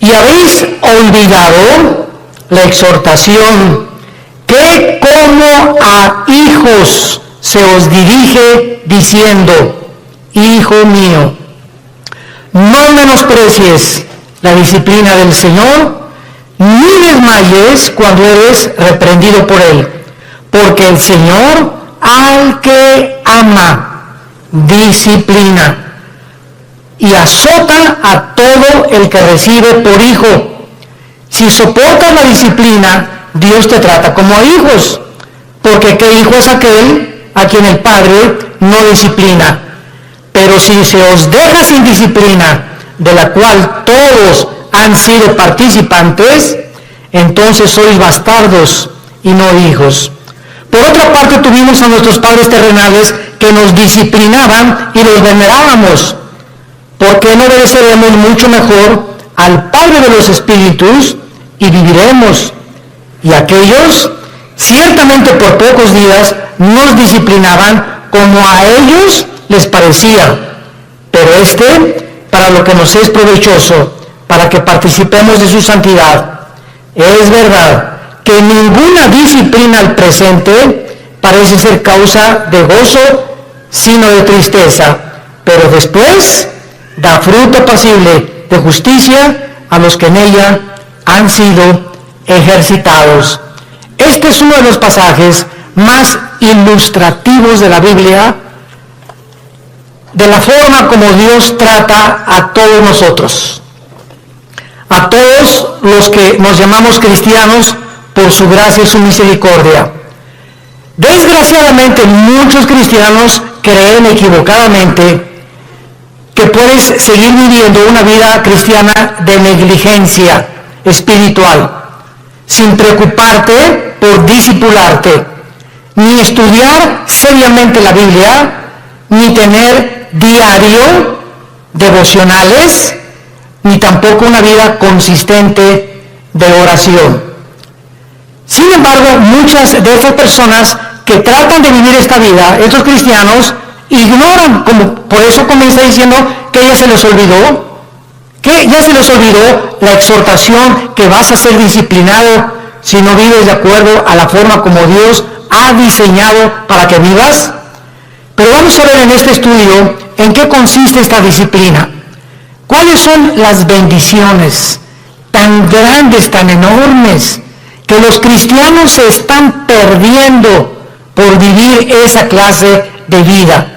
Y habéis olvidado la exhortación que como a hijos se os dirige diciendo: Hijo mío, no menosprecies la disciplina del Señor, ni desmayes cuando eres reprendido por Él, porque el Señor al que ama disciplina y azota a todo el que recibe por hijo. Si soportas la disciplina, Dios te trata como a hijos, porque ¿qué hijo es aquel a quien el Padre no disciplina? Pero si se os deja sin disciplina, de la cual todos han sido participantes, entonces sois bastardos y no hijos. Por otra parte, tuvimos a nuestros padres terrenales que nos disciplinaban y los venerábamos. ¿Por qué no obedeceremos mucho mejor al Padre de los Espíritus y viviremos? Y aquellos, ciertamente por pocos días, nos disciplinaban como a ellos les parecía, pero para lo que nos es provechoso, para que participemos de su santidad. Es verdad que ninguna disciplina al presente parece ser causa de gozo, sino de tristeza, pero después da fruto apacible de justicia a los que en ella han sido ejercitados. Este es uno de los pasajes más ilustrativos de la Biblia, de la forma como Dios trata a todos nosotros, a todos los que nos llamamos cristianos por su gracia y su misericordia. Desgraciadamente, muchos cristianos creen equivocadamente que puedes seguir viviendo una vida cristiana de negligencia espiritual, sin preocuparte por discipularte, ni estudiar seriamente la Biblia, ni tener diario devocionales, ni tampoco una vida consistente de oración. Sin embargo, muchas de estas personas que tratan de vivir esta vida, estos cristianos, ignoran, como por eso comienza diciendo que ya se les olvidó la exhortación que vas a ser disciplinado si no vives de acuerdo a la forma como Dios ha diseñado para que vivas. Pero vamos a ver en este estudio en qué consiste esta disciplina. ¿Cuáles son las bendiciones tan grandes, tan enormes, que los cristianos se están perdiendo por vivir esa clase de vida?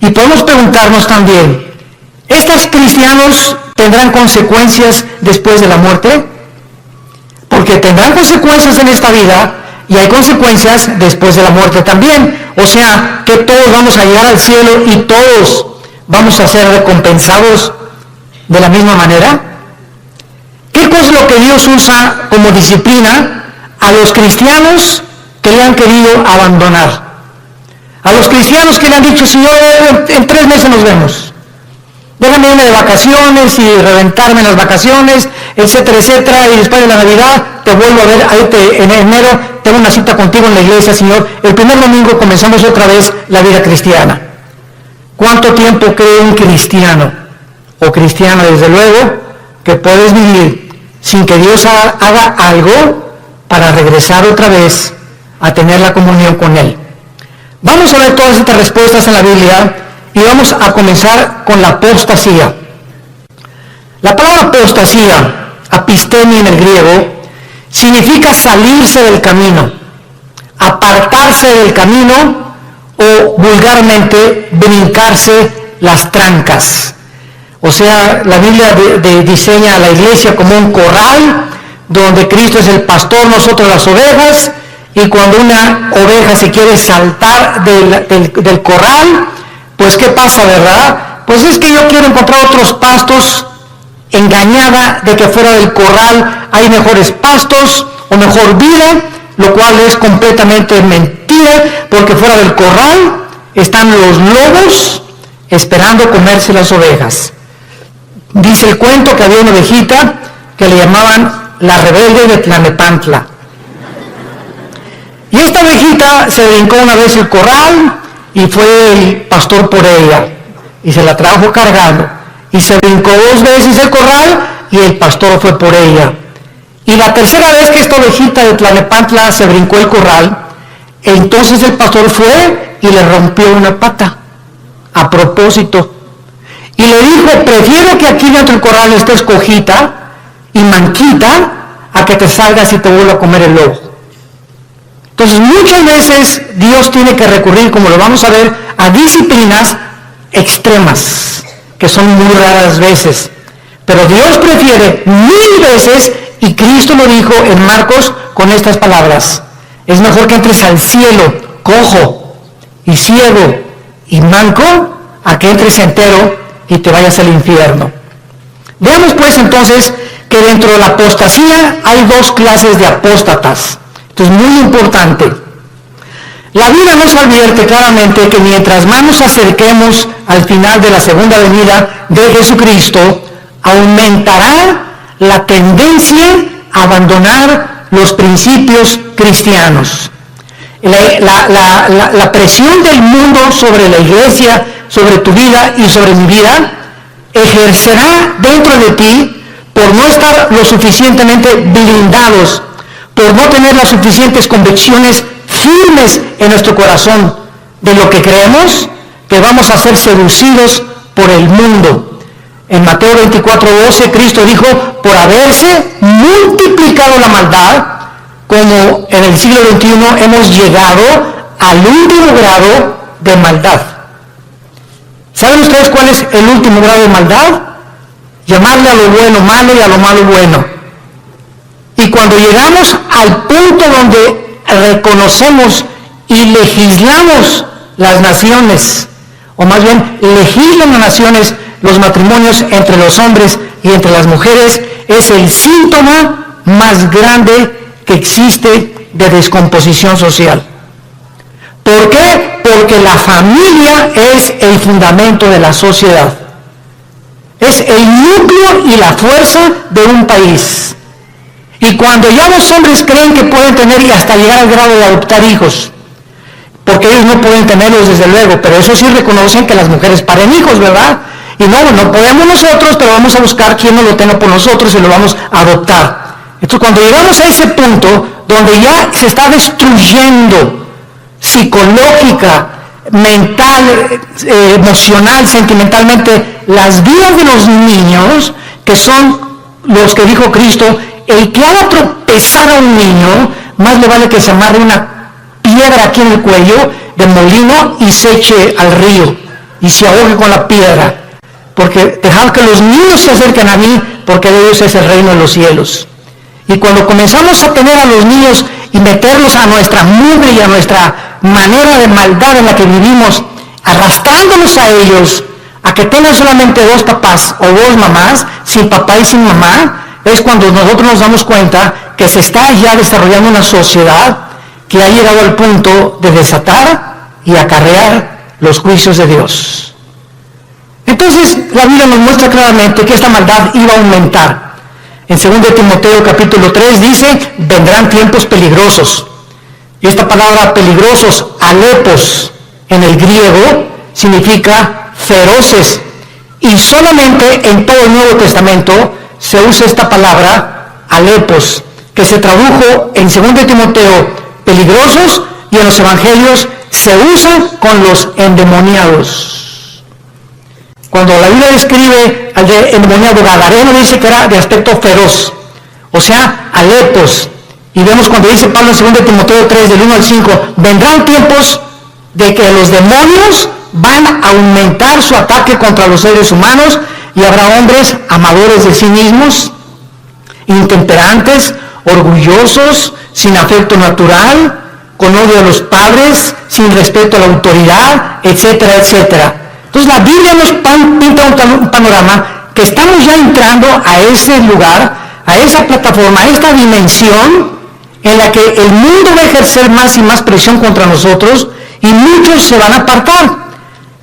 Y podemos preguntarnos también, ¿estos cristianos tendrán consecuencias después de la muerte? Porque tendrán consecuencias en esta vida y hay consecuencias después de la muerte también. O sea, que todos vamos a llegar al cielo y todos vamos a ser recompensados de la misma manera. ¿Qué cosa es lo que Dios usa como disciplina a los cristianos que le han querido abandonar? A los cristianos que le han dicho: Señor, en 3 meses nos vemos. Déjame irme de vacaciones y reventarme en las vacaciones, etcétera, etcétera, y después de la Navidad te vuelvo a ver, ahí en enero tengo una cita contigo en la iglesia, Señor. El primer domingo comenzamos otra vez la vida cristiana. ¿Cuánto tiempo cree un cristiano o cristiana, desde luego, que puedes vivir sin que Dios haga algo para regresar otra vez a tener la comunión con Él? Vamos a ver todas estas respuestas en la Biblia y vamos a comenzar con la apostasía. La palabra apostasía, apistemi en el griego, significa salirse del camino, apartarse del camino o vulgarmente brincarse las trancas. O sea, la Biblia diseña a la iglesia como un corral donde Cristo es el pastor, nosotros las ovejas, y cuando una oveja se quiere saltar del corral, pues ¿qué pasa, verdad? Pues es que yo quiero encontrar otros pastos, engañada de que fuera del corral hay mejores pastos o mejor vida, lo cual es completamente mentira, porque fuera del corral están los lobos esperando comerse las ovejas. Dice el cuento que había una ovejita que le llamaban la rebelde de Tlanepantla. Y esta ovejita se brincó una vez el corral y fue el pastor por ella y se la trajo cargando. Y se brincó 2 veces el corral y el pastor fue por ella. Y la tercera vez que esta ovejita de Tlalnepantla se brincó el corral, entonces el pastor fue y le rompió una pata, a propósito. Y le dijo, prefiero que aquí dentro del corral estés cojita y manquita, a que te salgas y te vuelva a comer el lobo. Entonces muchas veces Dios tiene que recurrir, como lo vamos a ver, a disciplinas extremas, que son muy raras veces. Pero Dios prefiere 1000 veces, y Cristo lo dijo en Marcos con estas palabras: es mejor que entres al cielo cojo y ciego y manco, a que entres entero y te vayas al infierno. Veamos pues entonces que dentro de la apostasía hay 2 clases de apóstatas. Esto es muy importante. La Biblia nos advierte claramente que mientras más nos acerquemos al final de la segunda venida de Jesucristo, aumentará la tendencia a abandonar los principios cristianos. La presión del mundo sobre la iglesia, sobre tu vida y sobre mi vida, ejercerá dentro de ti por no estar lo suficientemente blindados, por no tener las suficientes convicciones firmes en nuestro corazón de lo que creemos, que vamos a ser seducidos por el mundo. En Mateo 24:12, Cristo dijo, por haberse multiplicado la maldad, como en el siglo XXI hemos llegado al último grado de maldad. ¿Saben ustedes cuál es el último grado de maldad? Llamarle a lo bueno malo y a lo malo bueno. Y cuando llegamos al punto donde reconocemos y legislamos las naciones, o más bien legislan las naciones los matrimonios entre los hombres y entre las mujeres, es el síntoma más grande que existe de descomposición social. ¿Por qué? Porque la familia es el fundamento de la sociedad. Es el núcleo y la fuerza de un país. Y cuando ya los hombres creen que pueden tener y hasta llegar al grado de adoptar hijos, porque ellos no pueden tenerlos desde luego, pero eso sí reconocen que las mujeres paren hijos, ¿verdad? Y no podemos nosotros, pero vamos a buscar quién nos lo tenga por nosotros y lo vamos a adoptar. Entonces cuando llegamos a ese punto donde ya se está destruyendo psicológica, mental, emocional, sentimentalmente, las vidas de los niños, que son los que dijo Cristo, el que haga tropezar a un niño, más le vale que se amarre una piedra aquí en el cuello de molino y se eche al río y se ahogue con la piedra, porque dejar que los niños se acerquen a mí, porque de ellos es el reino de los cielos. Y cuando comenzamos a tener a los niños y meterlos a nuestra mugre y a nuestra manera de maldad en la que vivimos, arrastrándolos a ellos, a que tengan solamente 2 papás o 2 mamás, sin papá y sin mamá, es cuando nosotros nos damos cuenta que se está ya desarrollando una sociedad que ha llegado al punto de desatar y acarrear los juicios de Dios. Entonces la Biblia nos muestra claramente que esta maldad iba a aumentar. En 2 Timoteo capítulo 3 dice, vendrán tiempos peligrosos. Y esta palabra peligrosos, alepos, en el griego, significa feroces. Y solamente en todo el Nuevo Testamento se usa esta palabra, alepos, que se tradujo en 2 Timoteo, peligrosos, y en los evangelios se usa con los endemoniados. Cuando la Biblia describe al endemoniado gadareno, dice que era de aspecto feroz, o sea, alepos. Y vemos cuando dice Pablo en 2 Timoteo 3, del 1 al 5, vendrán tiempos de que los demonios van a aumentar su ataque contra los seres humanos, y habrá hombres amadores de sí mismos, intemperantes, orgullosos, sin afecto natural, con odio a los padres, sin respeto a la autoridad, etcétera, etcétera. Entonces la Biblia nos pinta un panorama que estamos ya entrando a ese lugar, a esa plataforma, a esta dimensión en la que el mundo va a ejercer más y más presión contra nosotros y muchos se van a apartar.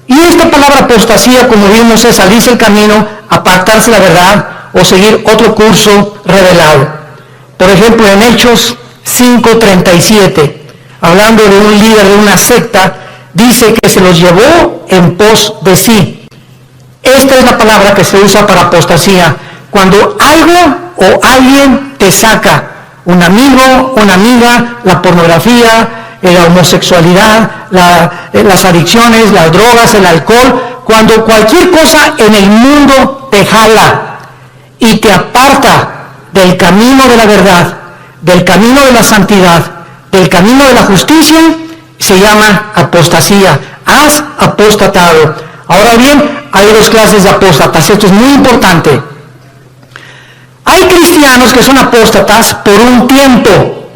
Y esta palabra apostasía, como vimos, es salirse el camino, apartarse la verdad o seguir otro curso revelado. Por ejemplo, en Hechos 5:37, hablando de un líder de una secta, dice que se los llevó en pos de sí. Esta es la palabra que se usa para apostasía. cuando algo o alguien te saca, un amigo, una amiga, la pornografía, la homosexualidad, las adicciones, las drogas, el alcohol, cuando cualquier cosa en el mundo te jala y te aparta del camino de la verdad, del camino de la santidad, del camino de la justicia, se llama apostasía. Has apostatado. Ahora bien, hay dos clases de apóstatas. Esto es muy importante. Hay cristianos que son apóstatas por un tiempo.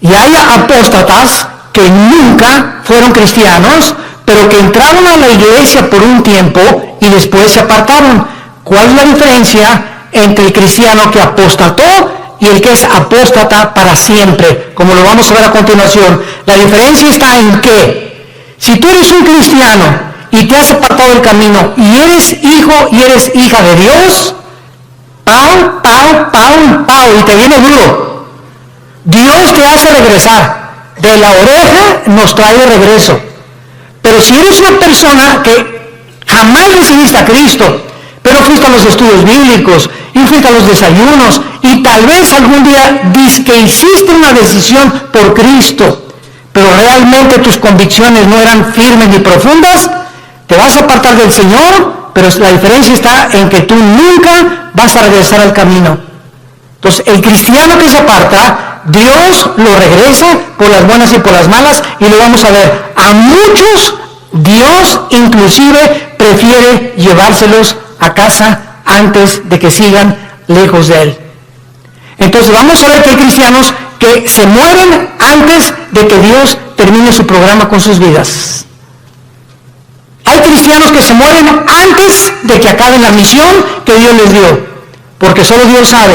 Y hay apóstatas que nunca fueron cristianos, pero que entraron a la iglesia por un tiempo y después se apartaron. ¿Cuál es la diferencia entre el cristiano que apostató y el que es apóstata para siempre? Como lo vamos a ver a continuación. La diferencia está en que si tú eres un cristiano y te has apartado del camino y eres hijo y eres hija de Dios, pau, pau, pau, pau, y te viene duro. Dios te hace regresar. De la oreja nos trae de regreso. Pero si eres una persona que jamás recibiste a Cristo, pero fuiste a los estudios bíblicos y fuiste a los desayunos y tal vez algún día que hiciste una decisión por Cristo, pero realmente tus convicciones no eran firmes ni profundas, te vas a apartar del Señor, pero la diferencia está en que tú nunca vas a regresar al camino. Entonces, el cristiano que se aparta, Dios lo regresa por las buenas y por las malas, y lo vamos a ver. A muchos, Dios inclusive prefiere llevárselos a casa antes de que sigan lejos de Él. Entonces, vamos a ver que hay cristianos que se mueren antes de que Dios termine su programa con sus vidas. Hay cristianos que se mueren antes de que acaben la misión que Dios les dio, porque solo Dios sabe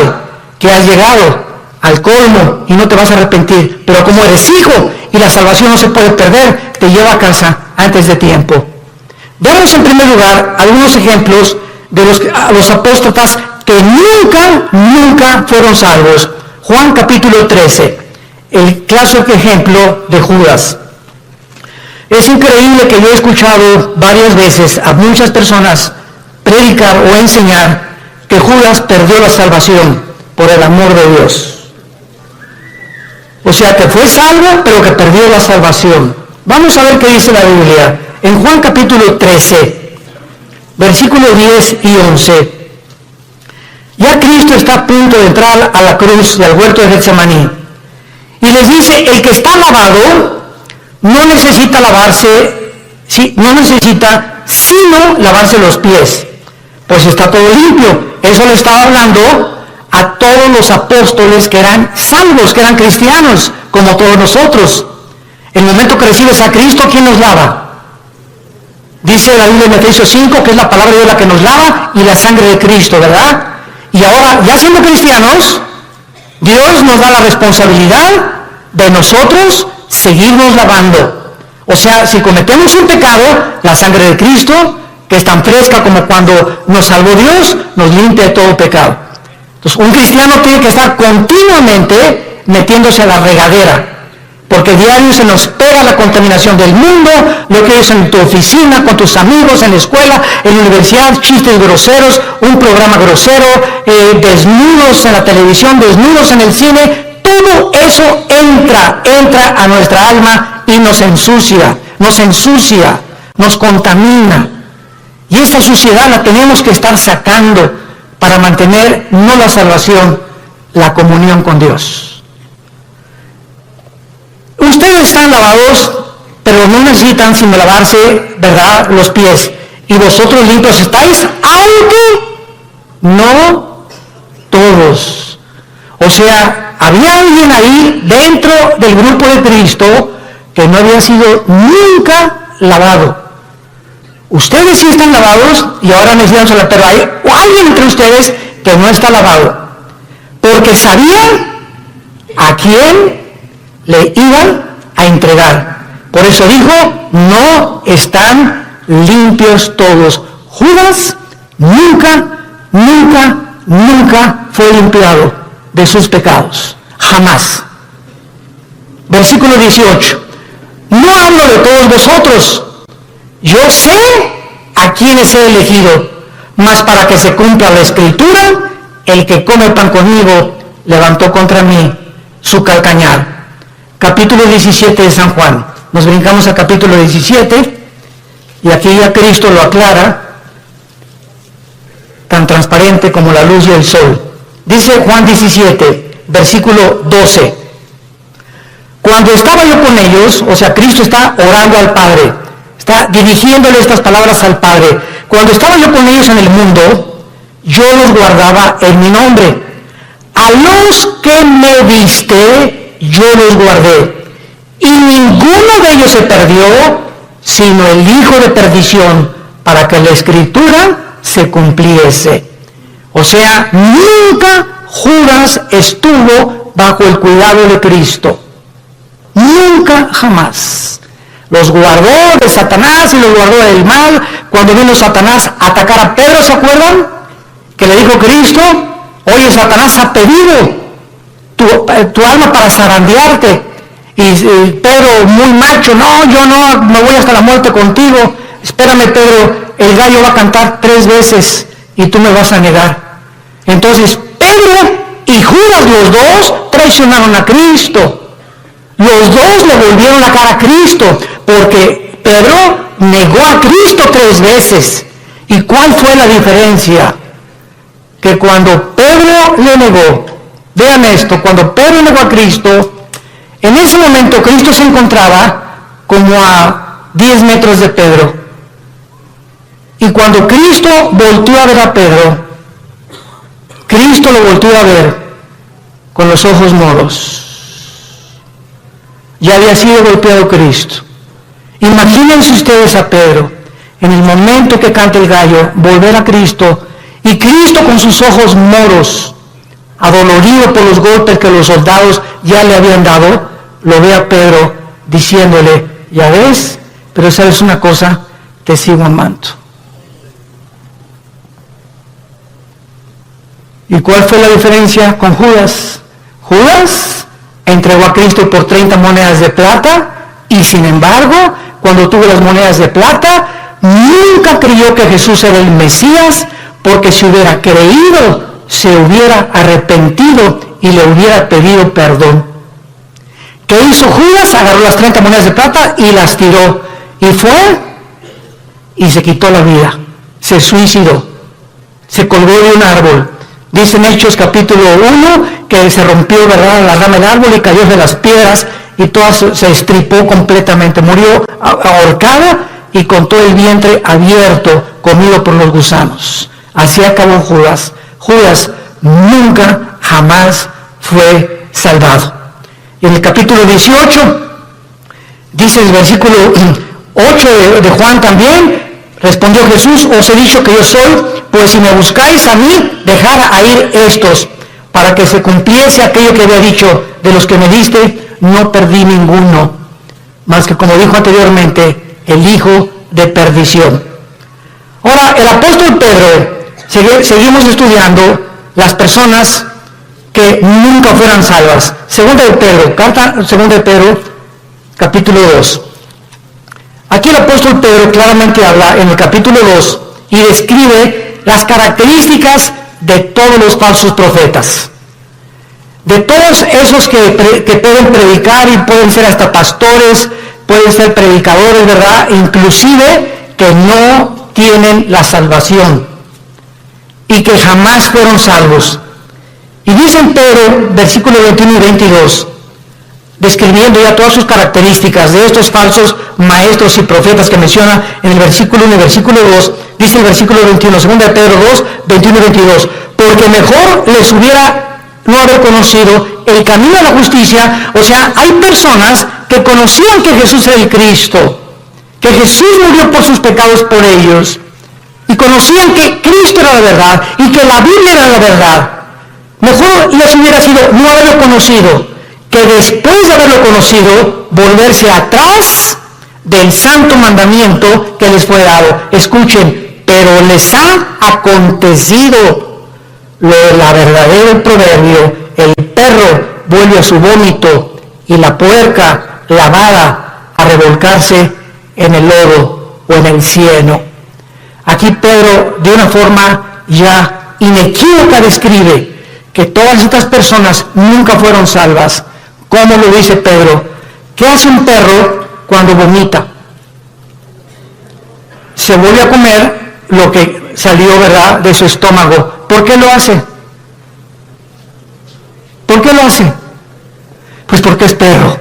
que has llegado al colmo y no te vas a arrepentir, pero como eres hijo y la salvación no se puede perder, te lleva a casa antes de tiempo. Veamos en primer lugar algunos ejemplos de los apóstatas que nunca fueron salvos. Juan capítulo 13, el clásico ejemplo de Judas. Es increíble que yo he escuchado varias veces a muchas personas predicar o enseñar que Judas perdió la salvación por el amor de Dios. O sea, que fue salvo, pero que perdió la salvación. Vamos a ver qué dice la Biblia. En Juan capítulo 13, versículos 10 y 11. Ya Cristo está a punto de entrar a la cruz y al huerto de Getsemaní. Y les dice, el que está lavado no necesita sino lavarse los pies, pues está todo limpio. Eso le estaba hablando a todos los apóstoles que eran salvos, que eran cristianos, como todos nosotros. El momento que recibes a Cristo, ¿quién nos lava? Dice la Biblia en Efesios 5 que es la palabra de Dios la que nos lava y la sangre de Cristo, ¿verdad? Y ahora, ya siendo cristianos, Dios nos da la responsabilidad de nosotros seguirnos lavando. O sea, si cometemos un pecado, la sangre de Cristo, que es tan fresca como cuando nos salvó Dios, nos limpia de todo pecado. Entonces, un cristiano tiene que estar continuamente metiéndose a la regadera, porque diario se nos pega la contaminación del mundo, lo que es en tu oficina, con tus amigos, en la escuela, en la universidad, chistes groseros, un programa grosero, desnudos en la televisión, desnudos en el cine. Todo eso entra a nuestra alma y nos ensucia, nos contamina. Y esa suciedad la tenemos que estar sacando para mantener no la salvación, la comunión con Dios. Ustedes están lavados, pero no necesitan sino lavarse, ¿verdad?, los pies. Y vosotros limpios estáis, aunque no todos. O sea, había alguien ahí dentro del grupo de Cristo que no había sido nunca lavado. Ustedes sí están lavados y ahora necesitan sola, pero hay alguien entre ustedes que no está lavado, porque sabían a quién le iban a entregar. Por eso dijo, no están limpios todos. Judas nunca fue limpiado de sus pecados, jamás. Versículo 18. No hablo de todos vosotros, yo sé a quienes he elegido, mas para que se cumpla la Escritura, el que come pan conmigo levantó contra mí su calcañar. Capítulo 17 de San Juan. Nos brincamos al capítulo 17 y aquí ya Cristo lo aclara, tan transparente como la luz y el sol. Dice Juan 17, versículo 12. Cuando estaba yo con ellos, o sea, Cristo está orando al Padre, está dirigiéndole estas palabras al Padre. Cuando estaba yo con ellos en el mundo, yo los guardaba en mi nombre. A los que me diste, yo los guardé. Y ninguno de ellos se perdió, sino el hijo de perdición, para que la Escritura se cumpliese. O sea, nunca Judas estuvo bajo el cuidado de Cristo. Nunca, jamás. Los guardó de Satanás y los guardó del mal. Cuando vino Satanás a atacar a Pedro, ¿se acuerdan? Que le dijo Cristo, oye, Satanás ha pedido tu alma para zarandearte. Y Pedro, muy macho, no, yo no, me voy hasta la muerte contigo. Espérame, Pedro, el gallo va a cantar 3 veces y tú me vas a negar. Entonces, Pedro y Judas, los dos, traicionaron a Cristo. Los dos le volvieron la cara a Cristo, porque Pedro negó a Cristo 3 veces. ¿Y cuál fue la diferencia? Que cuando Pedro le negó, vean esto, cuando Pedro negó a Cristo, en ese momento Cristo se encontraba como a 10 metros de Pedro. Y cuando Cristo volteó a ver a Pedro, Cristo lo volteó a ver con los ojos moros. Ya había sido golpeado Cristo. Imagínense ustedes a Pedro, en el momento que canta el gallo, volver a Cristo, y Cristo con sus ojos moros, adolorido por los golpes que los soldados ya le habían dado, lo ve a Pedro diciéndole, ya ves, pero sabes una cosa, te sigo amando. ¿Y cuál fue la diferencia con Judas? Judas entregó a Cristo por 30 monedas de plata y sin embargo, cuando tuvo las monedas de plata, nunca creyó que Jesús era el Mesías, porque si hubiera creído, se hubiera arrepentido y le hubiera pedido perdón. ¿Qué hizo Judas? Agarró las 30 monedas de plata y las tiró. Y fue y se quitó la vida. Se suicidó. Se colgó de un árbol. Dice en Hechos capítulo 1 que se rompió, ¿verdad?, la rama del árbol y cayó de las piedras y toda se estripó completamente. Murió ahorcada y con todo el vientre abierto, comido por los gusanos. Así acabó Judas. Judas nunca, jamás fue salvado. Y en el capítulo 18, dice el versículo 8 de Juan también, respondió Jesús, os he dicho que yo soy, pues si me buscáis a mí, dejad a ir estos, para que se cumpliese aquello que había dicho, de los que me diste, no perdí ninguno, más que como dijo anteriormente, el hijo de perdición. Ahora, el apóstol Pedro, seguimos estudiando las personas que nunca fueran salvas. Segunda de Pedro, capítulo 2. Aquí el apóstol Pedro claramente habla en el capítulo 2 y describe las características de todos los falsos profetas. De todos esos que pueden predicar y pueden ser hasta pastores, pueden ser predicadores, ¿verdad? Inclusive que no tienen la salvación y que jamás fueron salvos. Y dice en Pedro, versículo 21 y 22, describiendo ya todas sus características de estos falsos maestros y profetas que menciona en el versículo 1 y versículo 2, dice el versículo 21, 2 de Pedro 2, 21 y 22, porque mejor les hubiera no haber conocido el camino a la justicia. O sea, hay personas que conocían que Jesús era el Cristo, que Jesús murió por sus pecados por ellos, y conocían que Cristo era la verdad y que la Biblia era la verdad. Mejor les hubiera sido no haberlo conocido, que después de haberlo conocido, volverse atrás del santo mandamiento que les fue dado. Escuchen, pero les ha acontecido la verdadero proverbio, el perro vuelve a su vómito y la puerca lavada a revolcarse en el lodo o en el cieno. Aquí Pedro, de una forma ya inequívoca, describe que todas estas personas nunca fueron salvas. ¿Cómo lo dice Pedro? ¿Qué hace un perro cuando vomita? Se vuelve a comer lo que salió, ¿verdad?, de su estómago. ¿Por qué lo hace? ¿Por qué lo hace? Pues porque es perro.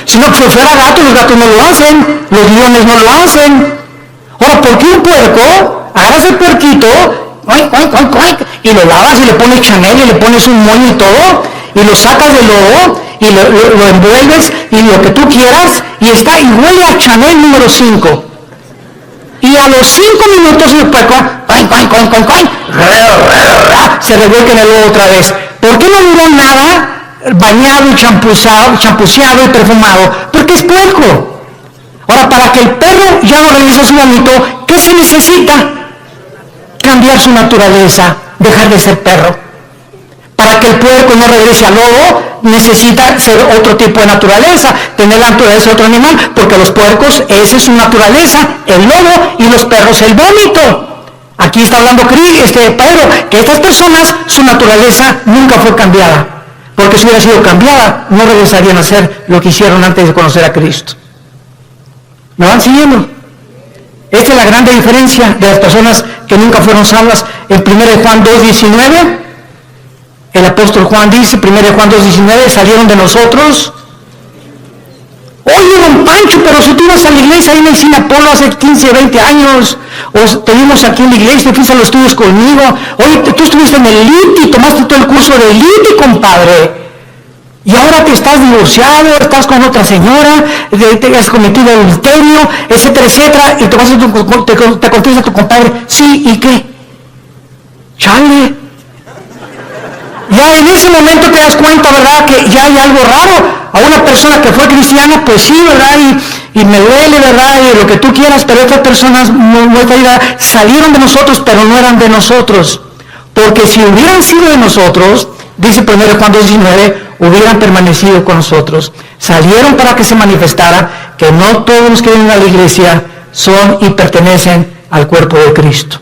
Si no fuera gato, los gatos no lo hacen, los leones no lo hacen. Ahora, ¿por qué un puerco? Agarras el puerquito, y lo lavas y le pones Chanel y le pones un moño y todo, y lo sacas del lodo y lo envuelves y lo que tú quieras, y está y huele a Chanel número 5. Y a los 5 minutos el puerco se revuelve en el lodo otra vez. ¿Por qué no duró nada bañado y champuceado y perfumado? Porque es puerco. Ahora, para que el perro ya no regrese a su vómito, ¿qué se necesita? Cambiar su naturaleza, dejar de ser perro. Para que el puerco no regrese al lodo, necesita ser otro tipo de naturaleza, tener la naturaleza de otro animal, porque los puercos, esa es su naturaleza, el lodo, y los perros el vómito. Aquí está hablando Pedro, que estas personas, su naturaleza nunca fue cambiada, porque si hubiera sido cambiada, no regresarían a hacer lo que hicieron antes de conocer a Cristo. ¿Me van siguiendo? Esta es la gran diferencia de las personas que nunca fueron salvas. En 1 Juan 2:19, el apóstol Juan dice, 1 Juan 2:19, salieron de nosotros. Oye, don Pancho, pero si tú ibas a la iglesia ahí en el Sinapolo hace 15, 20 años, o te vimos aquí en la iglesia, fuiste a los estudios conmigo, oye, tú estuviste en el ITI, tomaste todo el curso del ITI, compadre. Y ahora que estás divorciado, estás con otra señora, te has cometido adulterio, etcétera, etcétera, y te contesta tu compadre, sí, ¿y qué? Chale. Ya en ese momento te das cuenta, ¿verdad?, que ya hay algo raro. A una persona que fue cristiana, pues sí, ¿verdad?, y me duele, ¿verdad?, y lo que tú quieras, pero estas personas salieron de nosotros, pero no eran de nosotros. Porque si hubieran sido de nosotros, dice 1 Juan 2:19, hubieran permanecido con nosotros. Salieron para que se manifestara que no todos los que vienen a la iglesia son y pertenecen al cuerpo de Cristo.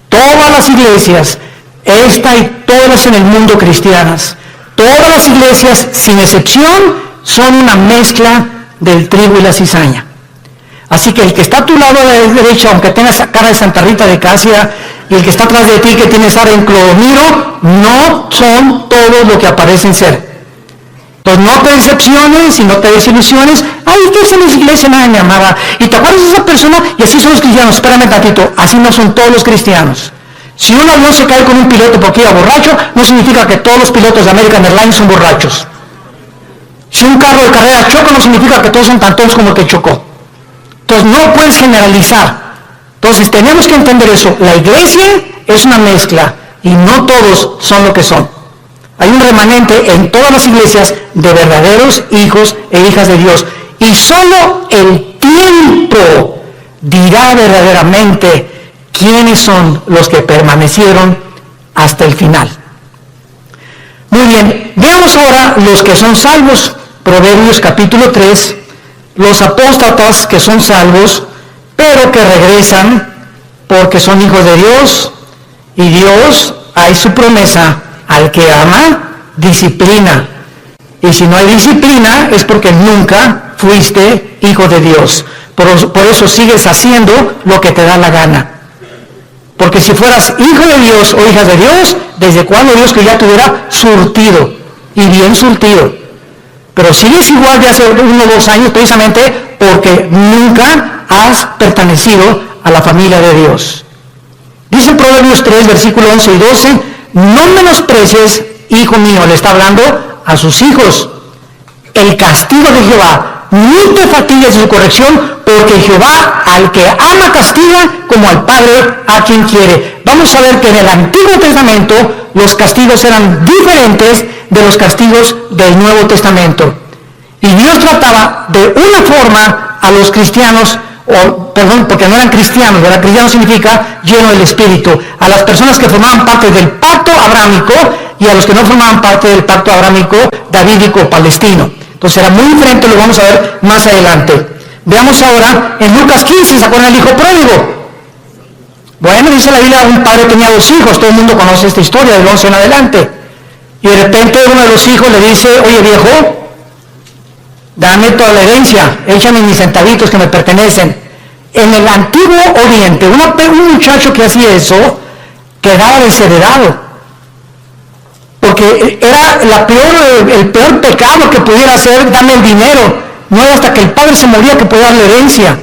Todas las iglesias, esta y todas en el mundo cristianas, todas las iglesias, sin excepción, son una mezcla del trigo y la cizaña. Así que el que está a tu lado de la derecha, aunque tengas cara de Santa Rita de Casia, y el que está atrás de ti, que tiene cara en Clodomiro, no son todos lo que aparecen ser. Entonces no te decepciones y no te desilusiones. Ay, ¿qué es en la iglesia? Nada, mi amada. ¿Y te acuerdas de esa persona? Y así son los cristianos. Espérame tantito, así no son todos los cristianos. Si un avión se cae con un piloto porque iba borracho, no significa que todos los pilotos de American Airlines son borrachos. Si un carro de carrera choca, no significa que todos son tan tontos como el que chocó. Entonces no puedes generalizar. Entonces tenemos que entender eso. La iglesia es una mezcla y no todos son lo que son. Hay un remanente en todas las iglesias de verdaderos hijos e hijas de Dios. Y solo el tiempo dirá verdaderamente quiénes son los que permanecieron hasta el final. Muy bien, veamos ahora los que son salvos. Proverbios capítulo 3, los apóstatas que son salvos, pero que regresan porque son hijos de Dios, y Dios, hay su promesa, al que ama, disciplina. Y si no hay disciplina, es porque nunca fuiste hijo de Dios. Por eso sigues haciendo lo que te da la gana. Porque si fueras hijo de Dios o hija de Dios, ¿desde cuándo Dios que ya te hubiera surtido? Y bien surtido. Pero sigues igual de hace 1 o 2 años, precisamente porque nunca has pertenecido a la familia de Dios. Dice Proverbios 3, versículos 11 y 12, no menosprecies, hijo mío, le está hablando a sus hijos, el castigo de Jehová, ni te fatigues de su corrección, porque Jehová al que ama castiga, como al padre a quien quiere. Vamos a ver que en el Antiguo Testamento los castigos eran diferentes de los castigos del Nuevo Testamento. Y Dios trataba de una forma a los cristianos, porque no eran cristianos, ¿verdad? Cristiano significa lleno del Espíritu, a las personas que formaban parte del pacto abrámico y a los que no formaban parte del pacto abrámico davídico palestino. Entonces era muy diferente, lo vamos a ver más adelante. Veamos ahora en Lucas 15, ¿se acuerdan del hijo pródigo? Bueno, dice la Biblia, un padre tenía 2 hijos, todo el mundo conoce esta historia, del 11 en adelante. Y de repente uno de los hijos le dice, oye viejo, dame toda la herencia, échame mis centavitos que me pertenecen. En el antiguo Oriente, un muchacho que hacía eso, quedaba desheredado. Porque era el peor pecado que pudiera hacer, darle el dinero. No era hasta que el padre se moría que podía darle herencia.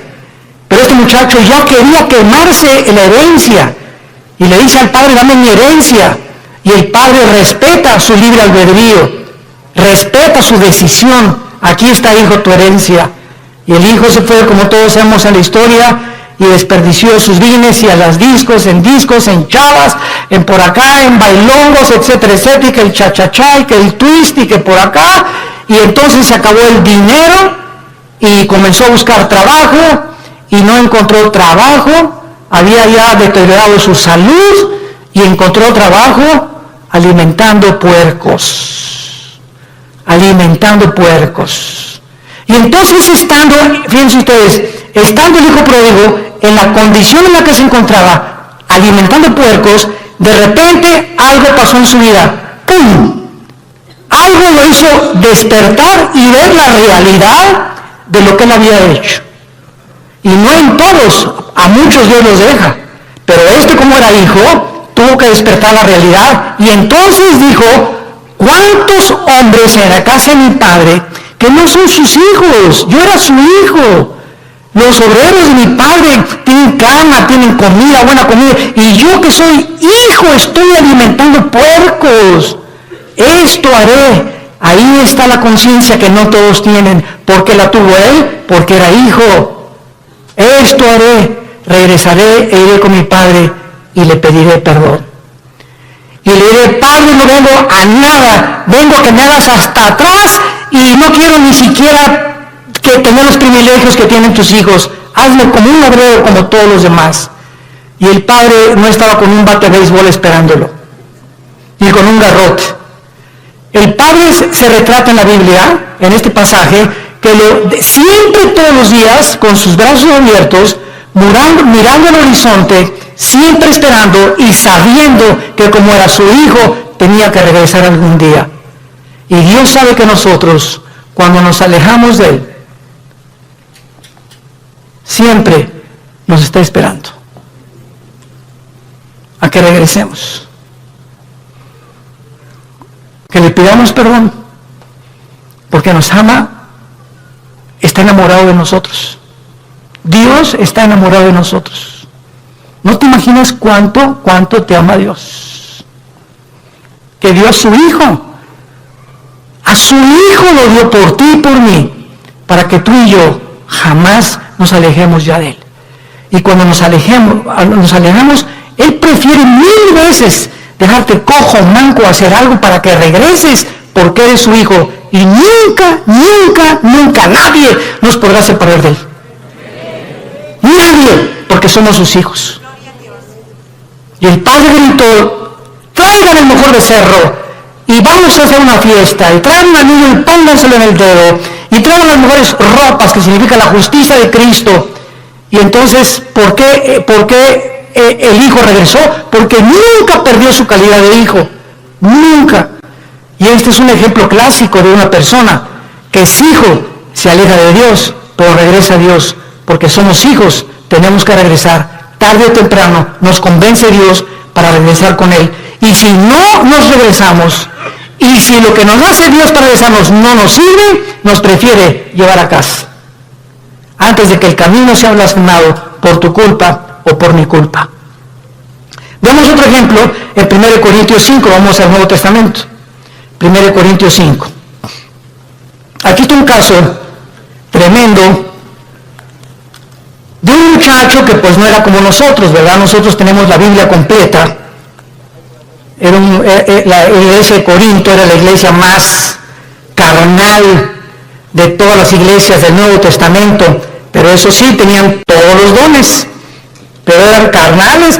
Pero este muchacho ya quería quemarse en la herencia. Y le dice al padre, dame mi herencia. Y el padre respeta su libre albedrío. Respeta su decisión. Aquí está, hijo, tu herencia. Y el hijo se fue, como todos sabemos en la historia, y desperdició sus bienes y a las discos, en chavas, en por acá, en bailongos, etcétera, etcétera, y que el cha-cha-cha, y que el twist, y que por acá. Y entonces se acabó el dinero y comenzó a buscar trabajo y no encontró trabajo, había ya deteriorado su salud y encontró trabajo alimentando puercos. Y entonces fíjense ustedes, estando el hijo pródigo en la condición en la que se encontraba, alimentando puercos, de repente algo pasó en su vida. ¡Pum! Algo lo hizo despertar y ver la realidad de lo que él había hecho. Y no en todos, a muchos Dios los deja. Pero como era hijo, tuvo que despertar la realidad. Y entonces dijo, ¿cuántos hombres en la casa de mi padre que no son sus hijos? Yo era su hijo. Los obreros de mi padre tienen cama, tienen comida, buena comida. Y yo que soy hijo estoy alimentando puercos. Esto haré. Ahí está la conciencia que no todos tienen. ¿Por qué la tuvo él? Porque era hijo. Esto haré. Regresaré e iré con mi padre y le pediré perdón. Y le diré, padre, no vengo a nada. Vengo a que me hagas hasta atrás y no quiero ni siquiera que tener los privilegios que tienen tus hijos. Hazme como un obrero como todos los demás. Y el padre no estaba con un bate de béisbol esperándolo, ni con un garrote. El padre se retrata en la Biblia, en este pasaje, que siempre todos los días, con sus brazos abiertos, mirando el horizonte, siempre esperando y sabiendo que como era su hijo, tenía que regresar algún día. Y Dios sabe que nosotros, cuando nos alejamos de Él, siempre nos está esperando a que regresemos. Que le pidamos perdón, porque nos ama, está enamorado de nosotros. Dios está enamorado de nosotros. No te imaginas cuánto te ama Dios. Que dio a su Hijo. A su Hijo lo dio por ti y por mí, para que tú y yo jamás nos alejemos ya de Él. Y cuando nos alejamos, Él prefiere 1000 veces dejarte cojo, manco, hacer algo para que regreses, porque eres su hijo. Y nunca nadie nos podrá separar de Él. Nadie, porque somos sus hijos. Y el padre gritó, traigan el mejor becerro, y vamos a hacer una fiesta, y traigan un anillo y pónganselo en el dedo, y traigan las mejores ropas, que significa la justicia de Cristo. Y entonces, ¿por qué el hijo regresó? Porque nunca perdió su calidad de hijo, nunca. Y este es un ejemplo clásico de una persona que es hijo, se aleja de Dios, pero regresa a Dios, porque somos hijos, tenemos que regresar, tarde o temprano nos convence Dios para regresar con Él. Y si no nos regresamos, y si lo que nos hace Dios para regresarnos no nos sirve, nos prefiere llevar a casa, antes de que el camino sea blasfemado por tu culpa o por mi culpa. Veamos otro ejemplo en 1 Corintios 5, vamos al Nuevo Testamento. 1 Corintios 5. Aquí está un caso tremendo de un muchacho que pues no era como nosotros, ¿verdad? Nosotros tenemos la Biblia completa. La iglesia de Corinto era la iglesia más carnal de todas las iglesias del Nuevo Testamento, pero eso sí, tenían todos los dones, pero eran carnales.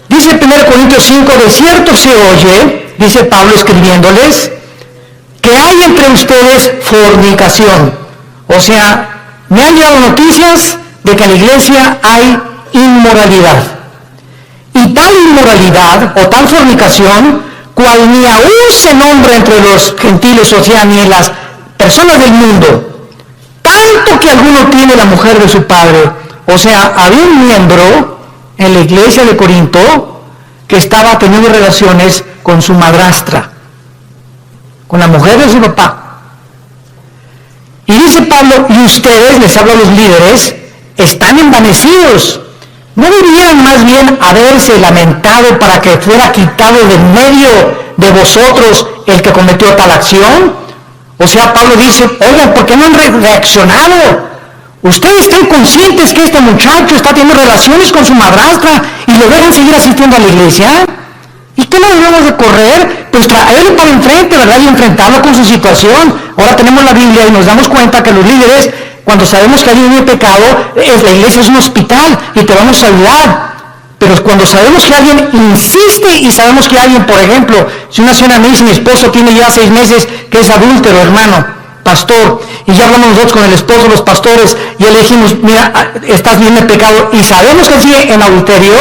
Dice 1 Corintios 5, de cierto se oye, dice Pablo escribiéndoles, que hay entre ustedes fornicación. O sea, me han llegado noticias de que en la iglesia hay inmoralidad. Y tal inmoralidad o tal fornicación, cual ni aún se nombra entre los gentiles, o sea, ni en las personas del mundo, tanto que alguno tiene la mujer de su padre. O sea, había un miembro en la iglesia de Corinto que estaba teniendo relaciones con su madrastra, con la mujer de su papá. Y dice Pablo, y ustedes, les hablo a los líderes, están envanecidos. ¿No deberían más bien haberse lamentado para que fuera quitado de en medio de vosotros el que cometió tal acción? O sea, Pablo dice, oigan, ¿por qué no han reaccionado? Ustedes están conscientes que este muchacho está teniendo relaciones con su madrastra y lo dejan seguir asistiendo a la iglesia. ¿Y qué no debemos de correr? Pues traerlo para enfrente, ¿verdad? Y enfrentarlo con su situación. Ahora tenemos la Biblia y nos damos cuenta que los líderes, cuando sabemos que alguien tiene pecado, la iglesia es un hospital y te vamos a ayudar. Pero cuando sabemos que alguien insiste y sabemos que alguien, por ejemplo, si una señora me dice, mi esposo tiene ya 6 meses que es adúltero, hermano, pastor, y ya hablamos nosotros con el esposo, los pastores, y le dijimos, mira, estás bien de pecado, y sabemos que sigue en adulterio,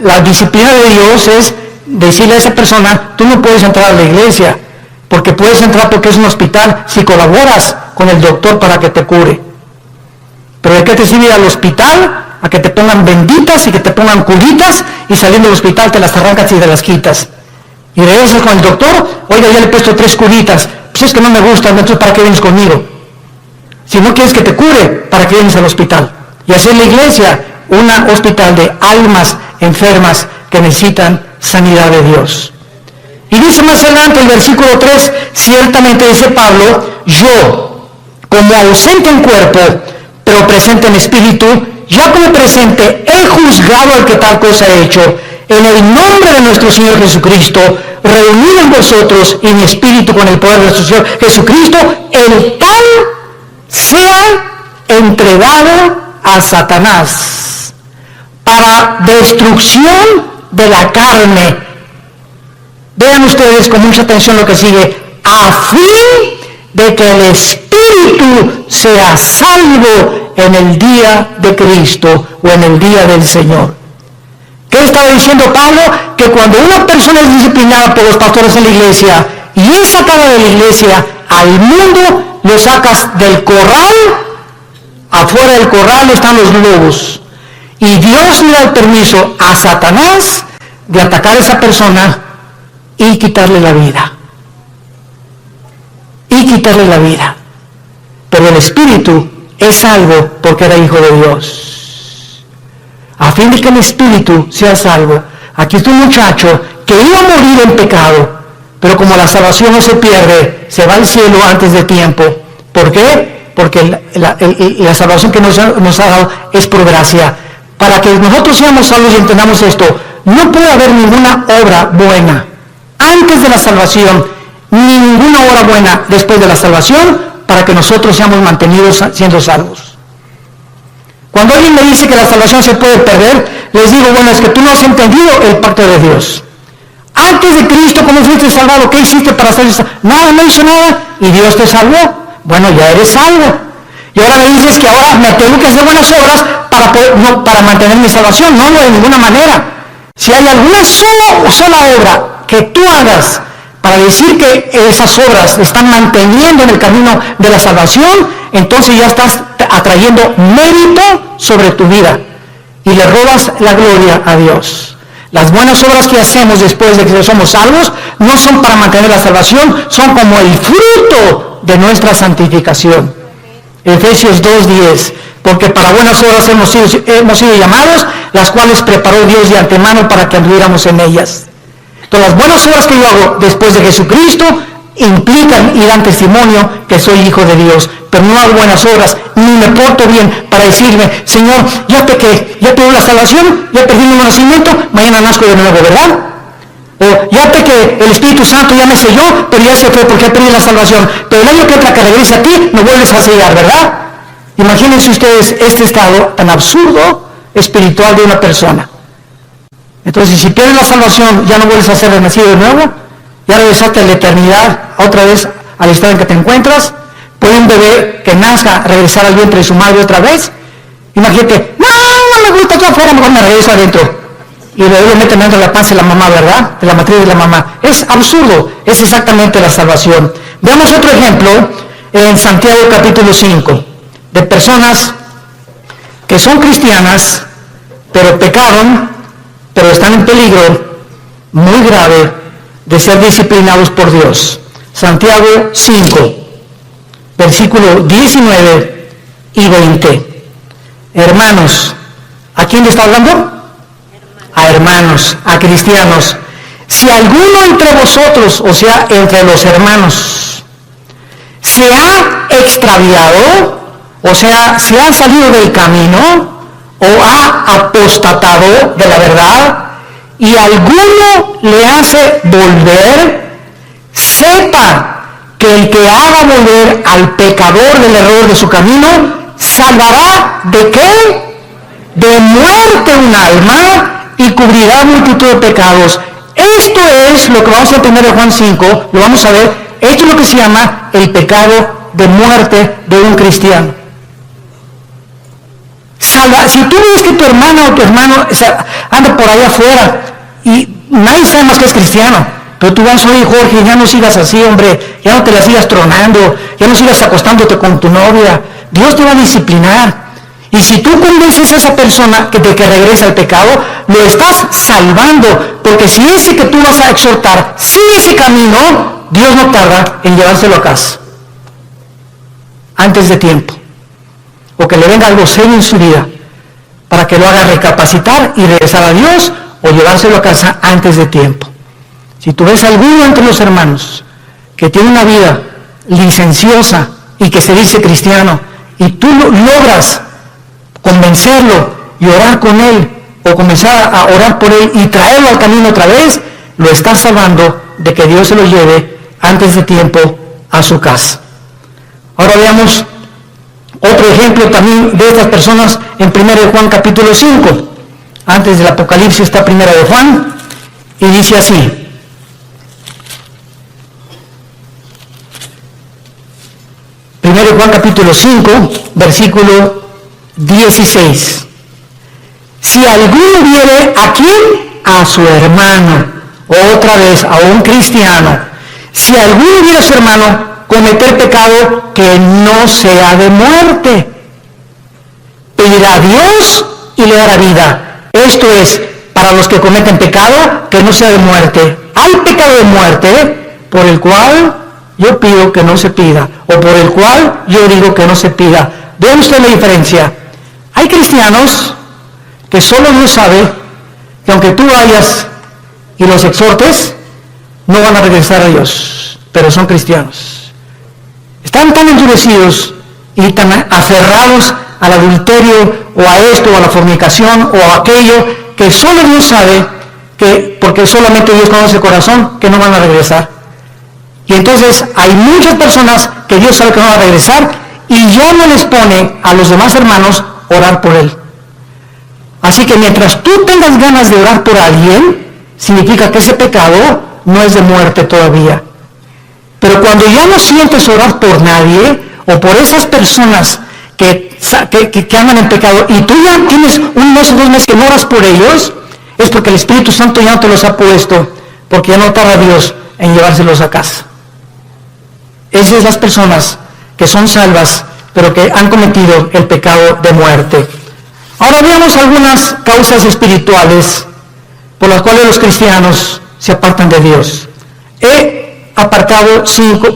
la disciplina de Dios es decirle a esa persona, tú no puedes entrar a la iglesia, porque puedes entrar porque es un hospital si colaboras con el doctor para que te cure. Pero ¿de qué te sirve ir al hospital? A que te pongan benditas y que te pongan curitas y saliendo del hospital te las arrancas y te las quitas. Y regresas con el doctor, oiga, ya le he puesto 3 curitas, pues es que no me gusta, entonces ¿para qué vienes conmigo? Si no quieres que te cure, ¿para qué vienes al hospital? Y hacer la iglesia un hospital de almas enfermas que necesitan sanidad de Dios. Y dice más adelante el versículo 3, ciertamente dice Pablo, yo, como ausente en cuerpo, pero presente en espíritu, ya como presente he juzgado al que tal cosa he hecho, en el nombre de nuestro Señor Jesucristo, reunido en vosotros y mi espíritu con el poder de nuestro Señor Jesucristo, el tal sea entregado a Satanás para destrucción de la carne. Vean ustedes con mucha atención lo que sigue, a fin de que el espíritu sea salvo en el día de Cristo o en el día del Señor. ¿Qué estaba diciendo Pablo? Que cuando una persona es disciplinada por los pastores en la iglesia y es sacada de la iglesia al mundo, lo sacas del corral, afuera del corral están los lobos. Y Dios le da el permiso a Satanás de atacar a esa persona y quitarle la vida. Y quitarle la vida. Pero el espíritu es salvo porque era hijo de Dios. A fin de que el espíritu sea salvo. Aquí está un muchacho que iba a morir en pecado, pero como la salvación no se pierde, se va al cielo antes de tiempo. ¿Por qué? Porque la salvación que nos ha dado es por gracia. Para que nosotros seamos salvos y entendamos esto, no puede haber ninguna obra buena antes de la salvación, ni ninguna obra buena después de la salvación, para que nosotros seamos mantenidos siendo salvos. Cuando alguien me dice que la salvación se puede perder, les digo, bueno, es que tú no has entendido el pacto de Dios. Antes de Cristo, ¿cómo fuiste salvado? ¿Qué hiciste para ser salvo? Nada, no hice nada, y Dios te salvó. Bueno, ya eres salvo. Y ahora me dices que ahora me tengo que hacer buenas obras para mantener mi salvación. No, de ninguna manera. Si hay alguna sola obra que tú hagas para decir que esas obras están manteniendo en el camino de la salvación, entonces ya estás atrayendo mérito sobre tu vida y le robas la gloria a Dios. Las buenas obras que hacemos después de que somos salvos no son para mantener la salvación, son como el fruto de nuestra santificación. Efesios 2:10, porque para buenas obras hemos sido llamados, las cuales preparó Dios de antemano para que anduviéramos en ellas. Entonces, las buenas obras que yo hago después de Jesucristo implican y dan testimonio que soy hijo de Dios, pero no hago buenas obras, ni me porto bien para decirme, Señor, ya pequé, ya tuve la salvación, ya perdí mi nacimiento, mañana nazco de nuevo, ¿verdad? O ya pequé, el Espíritu Santo ya me selló, pero ya se fue porque perdí la salvación, pero el año que entra que regrese a ti, me vuelves a sellar, ¿verdad? Imagínense ustedes este estado tan absurdo espiritual de una persona. Entonces, si pierdes la salvación, ya no vuelves a ser renacido de nuevo, ya regresaste a la eternidad, otra vez al estado en que te encuentras, ¿Puede un bebé que nazca regresar al vientre de su madre otra vez? Imagínate, no me gusta, yo afuera, mejor me regreso adentro. Y el bebé lo meten dentro de la panza de la mamá, ¿verdad? De la matriz de la mamá. Es absurdo, es exactamente la salvación. Veamos otro ejemplo en Santiago capítulo 5, de personas que son cristianas, pero pecaron, pero están en peligro muy grave de ser disciplinados por Dios. Santiago 5, versículo 19 y 20. Hermanos, ¿a quién le está hablando? A hermanos, a cristianos. Si alguno entre vosotros, o sea, entre los hermanos, se ha extraviado, o sea, se ha salido del camino, o ha apostatado de la verdad, y alguno le hace volver, sepa que el que haga volver al pecador del error de su camino, salvará ¿de qué? De muerte un alma y cubrirá multitud de pecados. Esto es lo que vamos a entender en Juan 5, lo vamos a ver. Esto es lo que se llama el pecado de muerte de un cristiano. Si tú ves que tu hermana o tu hermano anda por allá afuera y nadie sabe más que es cristiano, pero tú vas, oye Jorge, ya no sigas así, hombre, ya no te la sigas tronando, ya no sigas acostándote con tu novia, Dios te va a disciplinar. Y si tú convences a esa persona de que regrese al pecado, lo estás salvando, porque si ese que tú vas a exhortar sigue ese camino, Dios no tarda en llevárselo a casa antes de tiempo, o que le venga algo serio en su vida para que lo haga recapacitar y regresar a Dios, o llevárselo a casa antes de tiempo. Si tú ves a alguno entre los hermanos que tiene una vida licenciosa y que se dice cristiano, y tú logras convencerlo y orar con él, o comenzar a orar por él y traerlo al camino otra vez, lo estás salvando de que Dios se lo lleve antes de tiempo a su casa. Ahora veamos otro ejemplo también de estas personas en 1 Juan capítulo 5. Antes del Apocalipsis está 1 Juan, y dice así: 1 Juan capítulo 5, versículo 16. Si alguno viere ¿a quién? A su hermano, otra vez a un cristiano. Si alguno viere a su hermano cometer pecado que no sea de muerte, pedirá a Dios y le dará vida. Esto es, para los que cometen pecado que no sea de muerte. Hay pecado de muerte por el cual yo pido que no se pida, o por el cual yo digo que no se pida. ¿Ve usted la diferencia? Hay cristianos que solo Dios sabe que aunque tú vayas y los exhortes, no van a regresar a Dios, pero son cristianos. Están tan endurecidos y tan aferrados al adulterio, o a esto, o a la fornicación, o a aquello, que solo Dios sabe, que porque solamente Dios conoce el corazón, que no van a regresar. Y entonces hay muchas personas que Dios sabe que no van a regresar, y ya no les pone a los demás hermanos orar por él. Así que mientras tú tengas ganas de orar por alguien, significa que ese pecado no es de muerte todavía. Pero cuando ya no sientes orar por nadie, o por esas personas que andan en pecado, y tú ya tienes un mes o 2 meses que no oras por ellos, es porque el Espíritu Santo ya no te los ha puesto, porque ya no tarda Dios en llevárselos a casa. Esas son las personas que son salvas, pero que han cometido el pecado de muerte. Ahora veamos algunas causas espirituales por las cuales los cristianos se apartan de Dios. He apartado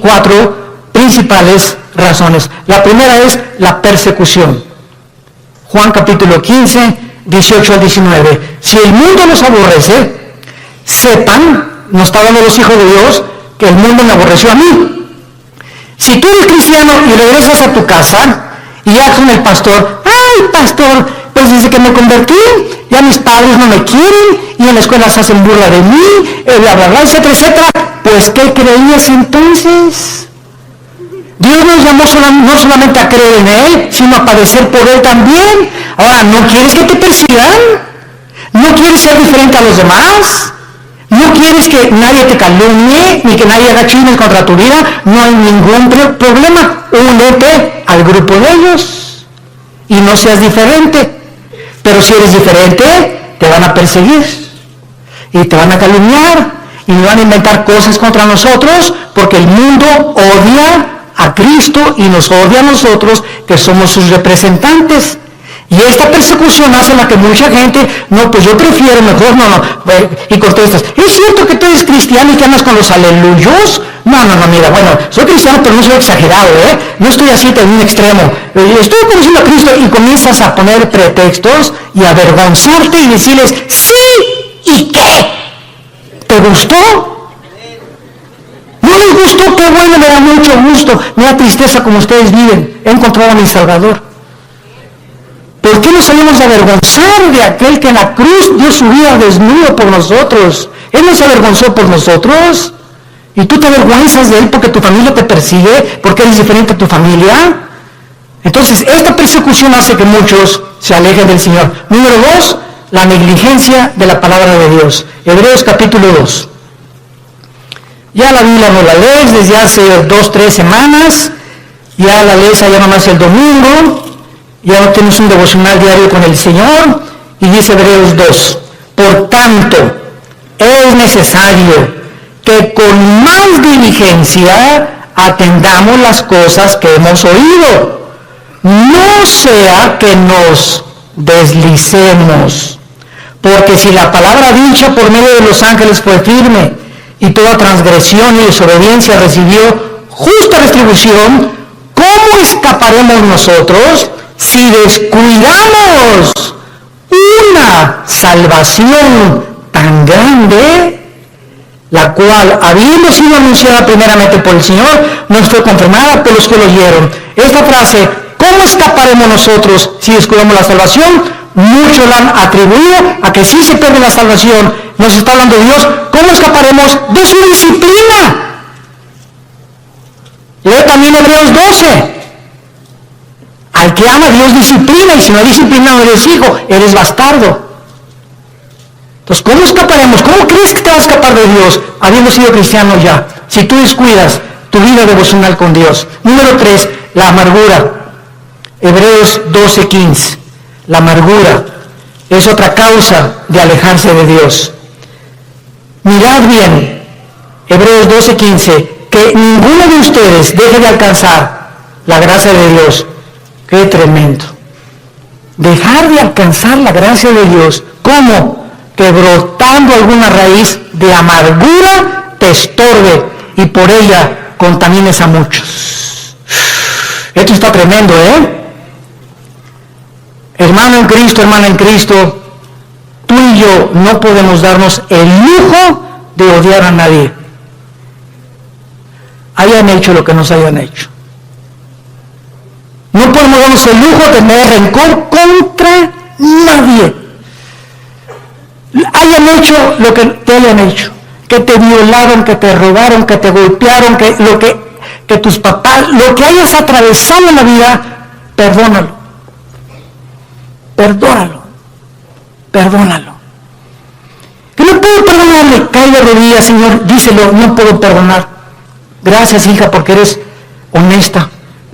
4 principales razones. La primera es la persecución. Juan capítulo 15, 18 al 19. Si el mundo los aborrece, sepan, nos está hablando los hijos de Dios, que el mundo me aborreció a mí. Si tú eres cristiano y regresas a tu casa y ya con el pastor, ¡ay, pastor! Pues desde que me convertí, ya mis padres no me quieren, y en la escuela se hacen burla de mí, bla, bla, bla, etcétera, etcétera. Pues, ¿qué creías entonces? Dios nos llamó no solamente a creer en Él, sino a padecer por Él también. Ahora, ¿no quieres que te persigan? ¿No quieres ser diferente a los demás? No quieres que nadie te calumnie, ni que nadie haga chismes contra tu vida. No hay ningún problema. Únete al grupo de ellos y no seas diferente. Pero si eres diferente, te van a perseguir y te van a calumniar y van a inventar cosas contra nosotros, porque el mundo odia a Cristo y nos odia a nosotros, que somos sus representantes. Y esta persecución hace la que mucha gente, no, pues yo prefiero mejor, y contestas, ¿es cierto que tú eres cristiano y que andas con los aleluyos? No, mira, bueno, soy cristiano, pero no soy exagerado, no estoy así en un extremo. Estoy conociendo a Cristo, y comienzas a poner pretextos y a avergonzarte y decirles, sí, ¿y qué? ¿Te gustó? ¿No les gustó? Qué bueno, me da mucho gusto, me da tristeza como ustedes viven. He encontrado a mi Salvador. ¿Por qué nos salimos de avergonzar de aquel que en la cruz dio su vida desnudo por nosotros? Él no se avergonzó por nosotros. ¿Y tú te avergüenzas de él porque tu familia te persigue? ¿Porque eres diferente a tu familia? Entonces, esta persecución hace que muchos se alejen del Señor. Número 2, la negligencia de la palabra de Dios. Hebreos capítulo 2. Ya la Biblia no la lees desde hace 2-3 semanas. Ya la lees allá nomás el domingo. Ya no tienes un devocional diario con el Señor. Y dice Hebreos 2. Por tanto, es necesario que con más diligencia atendamos las cosas que hemos oído. No sea que nos deslicemos. Porque si la palabra dicha por medio de los ángeles fue firme, y toda transgresión y desobediencia recibió justa retribución, ¿cómo escaparemos nosotros si descuidamos una salvación tan grande, la cual, habiendo sido anunciada primeramente por el Señor, no fue confirmada por los que lo oyeron? Esta frase, ¿cómo escaparemos nosotros si descuidamos la salvación? Muchos la han atribuido a que si se pierde la salvación. Nos está hablando Dios, ¿cómo escaparemos de su disciplina? Lee también Hebreos 12. Al que ama, Dios disciplina, y si no disciplina no eres hijo, eres bastardo. Entonces, ¿cómo escaparemos? ¿Cómo crees que te vas a escapar de Dios habiendo sido cristiano ya? Si tú descuidas tu vida devocional con Dios. Número 3, la amargura. Hebreos 12:15. La amargura es otra causa de alejarse de Dios. Mirad bien, Hebreos 12:15, que ninguno de ustedes deje de alcanzar la gracia de Dios. ¡Qué tremendo! Dejar de alcanzar la gracia de Dios. ¿Cómo? Que brotando alguna raíz de amargura te estorbe y por ella contamines a muchos. Esto está tremendo, Hermano en Cristo, hermana en Cristo, tú y yo no podemos darnos el lujo de odiar a nadie. Hayan hecho lo que nos hayan hecho. No podemos darnos el lujo de tener rencor contra nadie. Hayan hecho lo que te hayan hecho. Que te violaron, que te robaron, que te golpearon, que tus papás, lo que hayas atravesado en la vida, perdónalo. Perdónalo. Que no puedo perdonarle, cae de rodillas, Señor, díselo, no puedo perdonar. Gracias, hija, porque eres honesta.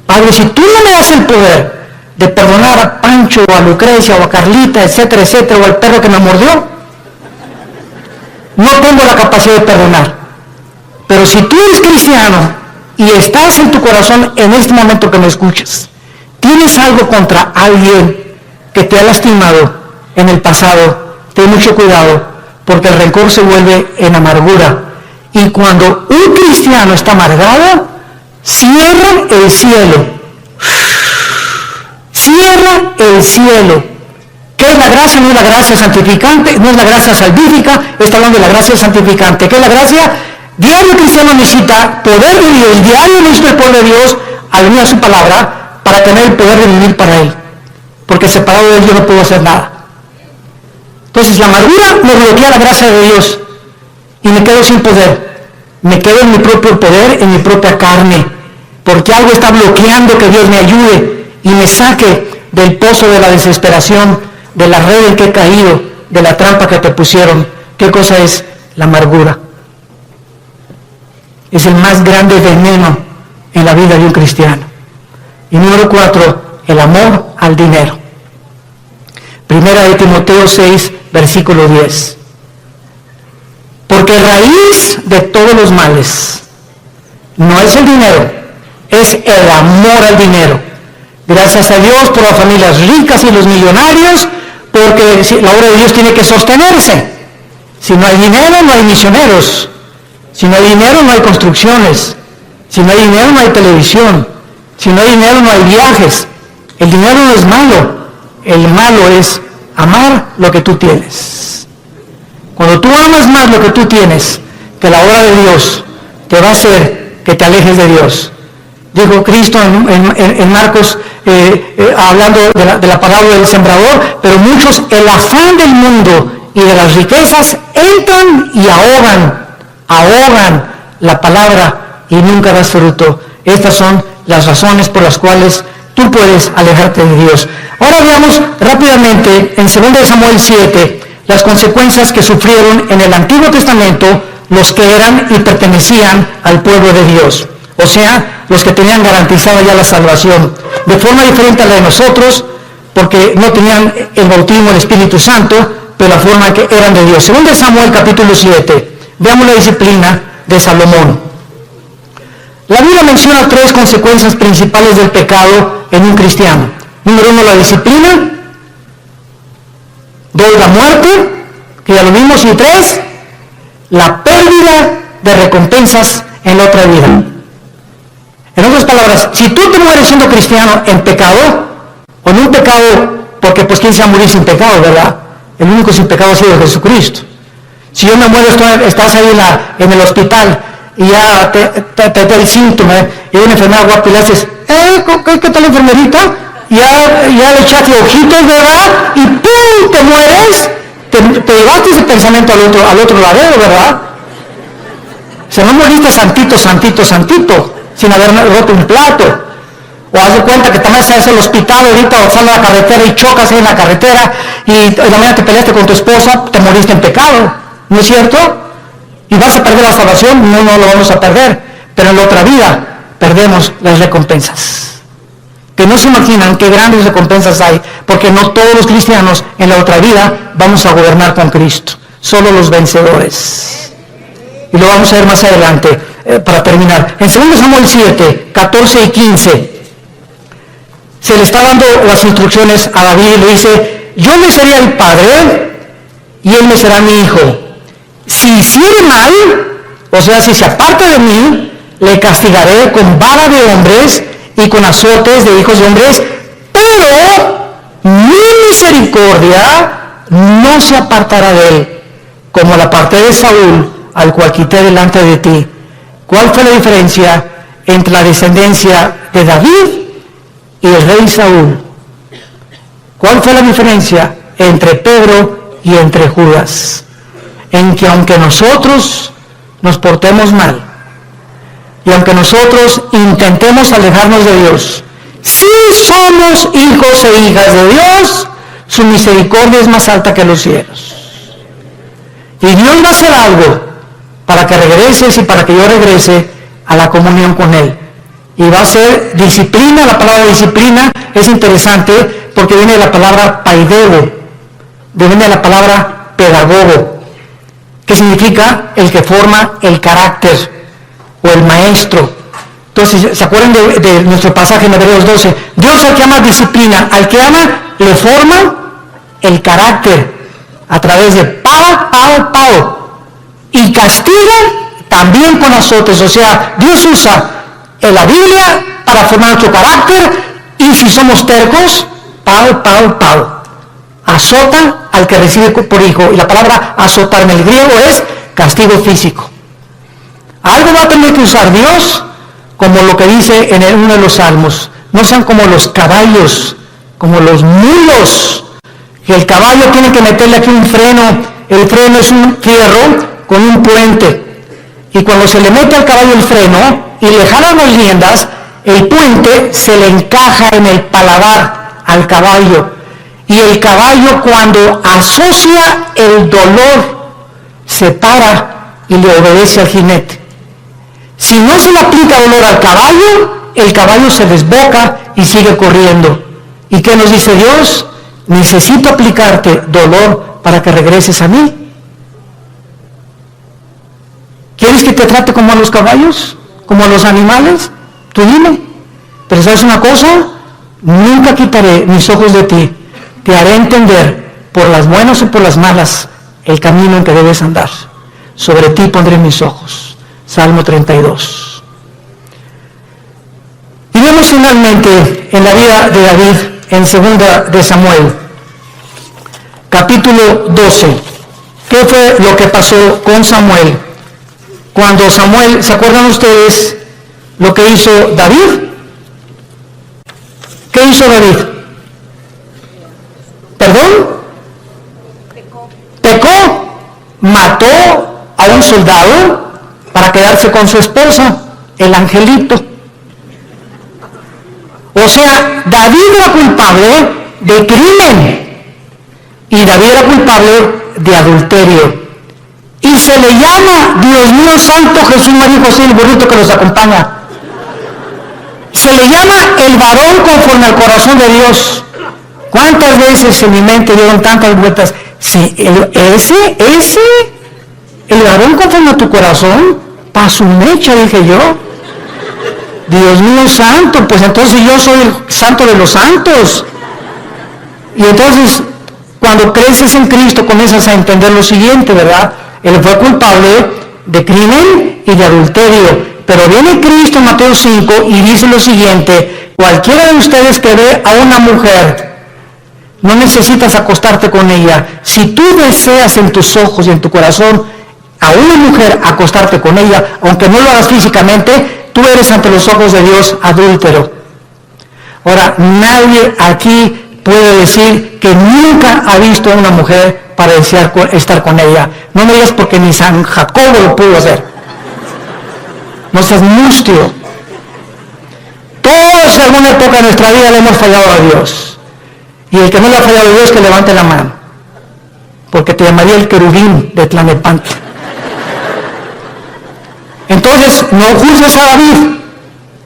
Padre, si tú no me das el poder de perdonar a Pancho, o a Lucrecia, o a Carlita, etcétera, etcétera, o al perro que me mordió, no tengo la capacidad de perdonar. Pero si tú eres cristiano y estás en tu corazón en este momento que me escuchas, tienes algo contra alguien que te ha lastimado en el pasado, ten mucho cuidado, porque el rencor se vuelve en amargura. Y cuando un cristiano está amargado, cierra el cielo. Cierra el cielo. ¿Qué es la gracia? No es la gracia santificante, no es la gracia salvífica, está hablando de la gracia santificante. ¿Qué es la gracia? Diario el cristiano necesita poder de Dios, diario necesita el poder de Dios al venir a su palabra para tener el poder de vivir para Él. Porque separado de Él yo no puedo hacer nada. Entonces la amargura me bloquea la gracia de Dios y me quedo sin poder. Me quedo en mi propio poder, en mi propia carne, porque algo está bloqueando que Dios me ayude y me saque del pozo de la desesperación, de la red en que he caído, de la trampa que te pusieron. ¿Qué cosa es? la amargura. Es el más grande veneno en la vida de un cristiano. Y número 4, el amor al dinero. Primera de Timoteo 6, versículo 10. Porque raíz de todos los males no es el dinero, es el amor al dinero. Gracias a Dios por las familias ricas y los millonarios, porque la obra de Dios tiene que sostenerse. Si no hay dinero, no hay misioneros. Si no hay dinero, no hay construcciones. Si no hay dinero, no hay televisión. Si no hay dinero, no hay viajes. El dinero no es malo. El malo es amar lo que tú tienes. Cuando tú amas más lo que tú tienes que la obra de Dios, te va a hacer que te alejes de Dios. Dijo Cristo en Marcos, hablando de la parábola del sembrador, pero muchos, el afán del mundo y de las riquezas, entran y ahogan la palabra y nunca das fruto. Estas son las razones por las cuales tú puedes alejarte de Dios. Ahora veamos rápidamente en 2 Samuel 7 las consecuencias que sufrieron en el Antiguo Testamento los que eran y pertenecían al pueblo de Dios. O sea, los que tenían garantizada ya la salvación. De forma diferente a la de nosotros, porque no tenían el bautismo del Espíritu Santo, pero la forma que eran de Dios. 2 Samuel capítulo 7, veamos la disciplina de Salomón. La Biblia menciona 3 consecuencias principales del pecado en un cristiano. Número 1, la disciplina. 2, la muerte, que ya lo vimos. Y 3, la pérdida de recompensas en la otra vida. En otras palabras, si tú te mueres siendo cristiano en pecado, o en un pecado, porque pues quién se va a morir sin pecado, ¿verdad? El único sin pecado ha sido Jesucristo. Si yo me muero, estás ahí en el hospital, y ya te da el síntoma, y hay una enfermedad guapa y le haces, ¿qué tal enfermerita? Ya le echaste ojitos, ¿verdad? Y ¡pum! Te mueres, te llevaste ese pensamiento al otro ladero, ¿verdad? Se no moriste santito, sin haber roto un plato. O haz de cuenta que también estás en el hospital ahorita o sales a la carretera y chocas ahí en la carretera y de la manera te peleaste con tu esposa, te moriste en pecado, ¿no es cierto? ¿Y vas a perder la salvación? No lo vamos a perder, pero en la otra vida perdemos las recompensas. Que no se imaginan qué grandes recompensas hay, porque no todos los cristianos en la otra vida vamos a gobernar con Cristo, solo los vencedores. Y lo vamos a ver más adelante, para terminar. En 2 Samuel 7, 14 y 15, se le está dando las instrucciones a David y le dice, yo le seré el padre y él me será mi hijo. Si hiciere mal, o sea, si se aparta de mí, le castigaré con vara de hombres y con azotes de hijos de hombres, pero mi misericordia no se apartará de él, como la aparté de Saúl, al cual quité delante de ti. ¿Cuál fue la diferencia entre la descendencia de David y el rey Saúl? ¿Cuál fue la diferencia entre Pedro y entre Judas? En que aunque nosotros nos portemos mal, y aunque nosotros intentemos alejarnos de Dios, si somos hijos e hijas de Dios, su misericordia es más alta que los cielos. Y Dios va a hacer algo para que regreses y para que yo regrese a la comunión con Él. Y va a ser disciplina. La palabra disciplina es interesante porque viene de la palabra paidego, viene de la palabra pedagogo, que significa el que forma el carácter o el maestro. Entonces, ¿se acuerdan de nuestro pasaje en Hebreos 12? Dios al que ama disciplina, al que ama le forma el carácter a través de pao, y castiga también con azotes. O sea, Dios usa la Biblia para formar nuestro carácter, y si somos tercos, pao. Azota al que recibe por hijo. Y la palabra azotar en el griego es castigo físico. Algo va a tener que usar Dios, como lo que dice en uno de los salmos. No sean como los caballos, como los mulos. Que el caballo tiene que meterle aquí un freno. El freno es un fierro con un puente. Y cuando se le mete al caballo el freno y le jalan las riendas, el puente se le encaja en el paladar al caballo. Y el caballo, cuando asocia el dolor se para y le obedece al jinete. Si no se le aplica dolor al caballo, el caballo se desboca y sigue corriendo. ¿Y qué nos dice Dios? Necesito aplicarte dolor para que regreses a mí. ¿Quieres que te trate como a los caballos? ¿Como a los animales? Tú dime. Pero ¿sabes una cosa? Nunca quitaré mis ojos de ti. Te haré entender, por las buenas o por las malas, el camino en que debes andar. Sobre ti pondré mis ojos. Salmo 32. Y vemos finalmente en la vida de David, en 2 de Samuel, capítulo 12. ¿Qué fue lo que pasó con Samuel? Cuando Samuel, ¿se acuerdan ustedes lo que hizo David? ¿Qué hizo David? ¿Perdón? Pecó, mató a un soldado para quedarse con su esposa, el angelito. O sea, David era culpable de crimen y David era culpable de adulterio. Y se le llama, Dios mío santo, Jesús, María y José, el burrito que los acompaña. Se le llama el varón conforme al corazón de Dios. ¿Cuántas veces en mi mente dieron tantas vueltas? Sí, el varón conforme a tu corazón, pa' su mecha, dije yo. Dios mío santo, pues entonces yo soy el santo de los santos. Y entonces, cuando creces en Cristo, comienzas a entender lo siguiente, ¿verdad? Él fue culpable de crimen y de adulterio. Pero viene Cristo en Mateo 5 y dice lo siguiente: cualquiera de ustedes que ve a una mujer, no necesitas acostarte con ella. Si tú deseas en tus ojos y en tu corazón a una mujer acostarte con ella, aunque no lo hagas físicamente, tú eres ante los ojos de Dios adúltero. Ahora, nadie aquí puede decir que nunca ha visto a una mujer para desear estar con ella. No me digas porque ni San Jacobo lo pudo hacer. No seas mustio. Todos en alguna época de nuestra vida le hemos fallado a Dios. Y el que no le ha fallado a Dios, que levante la mano. Porque te llamaría el querubín de Tlanepantla. Entonces, no juzgues a David.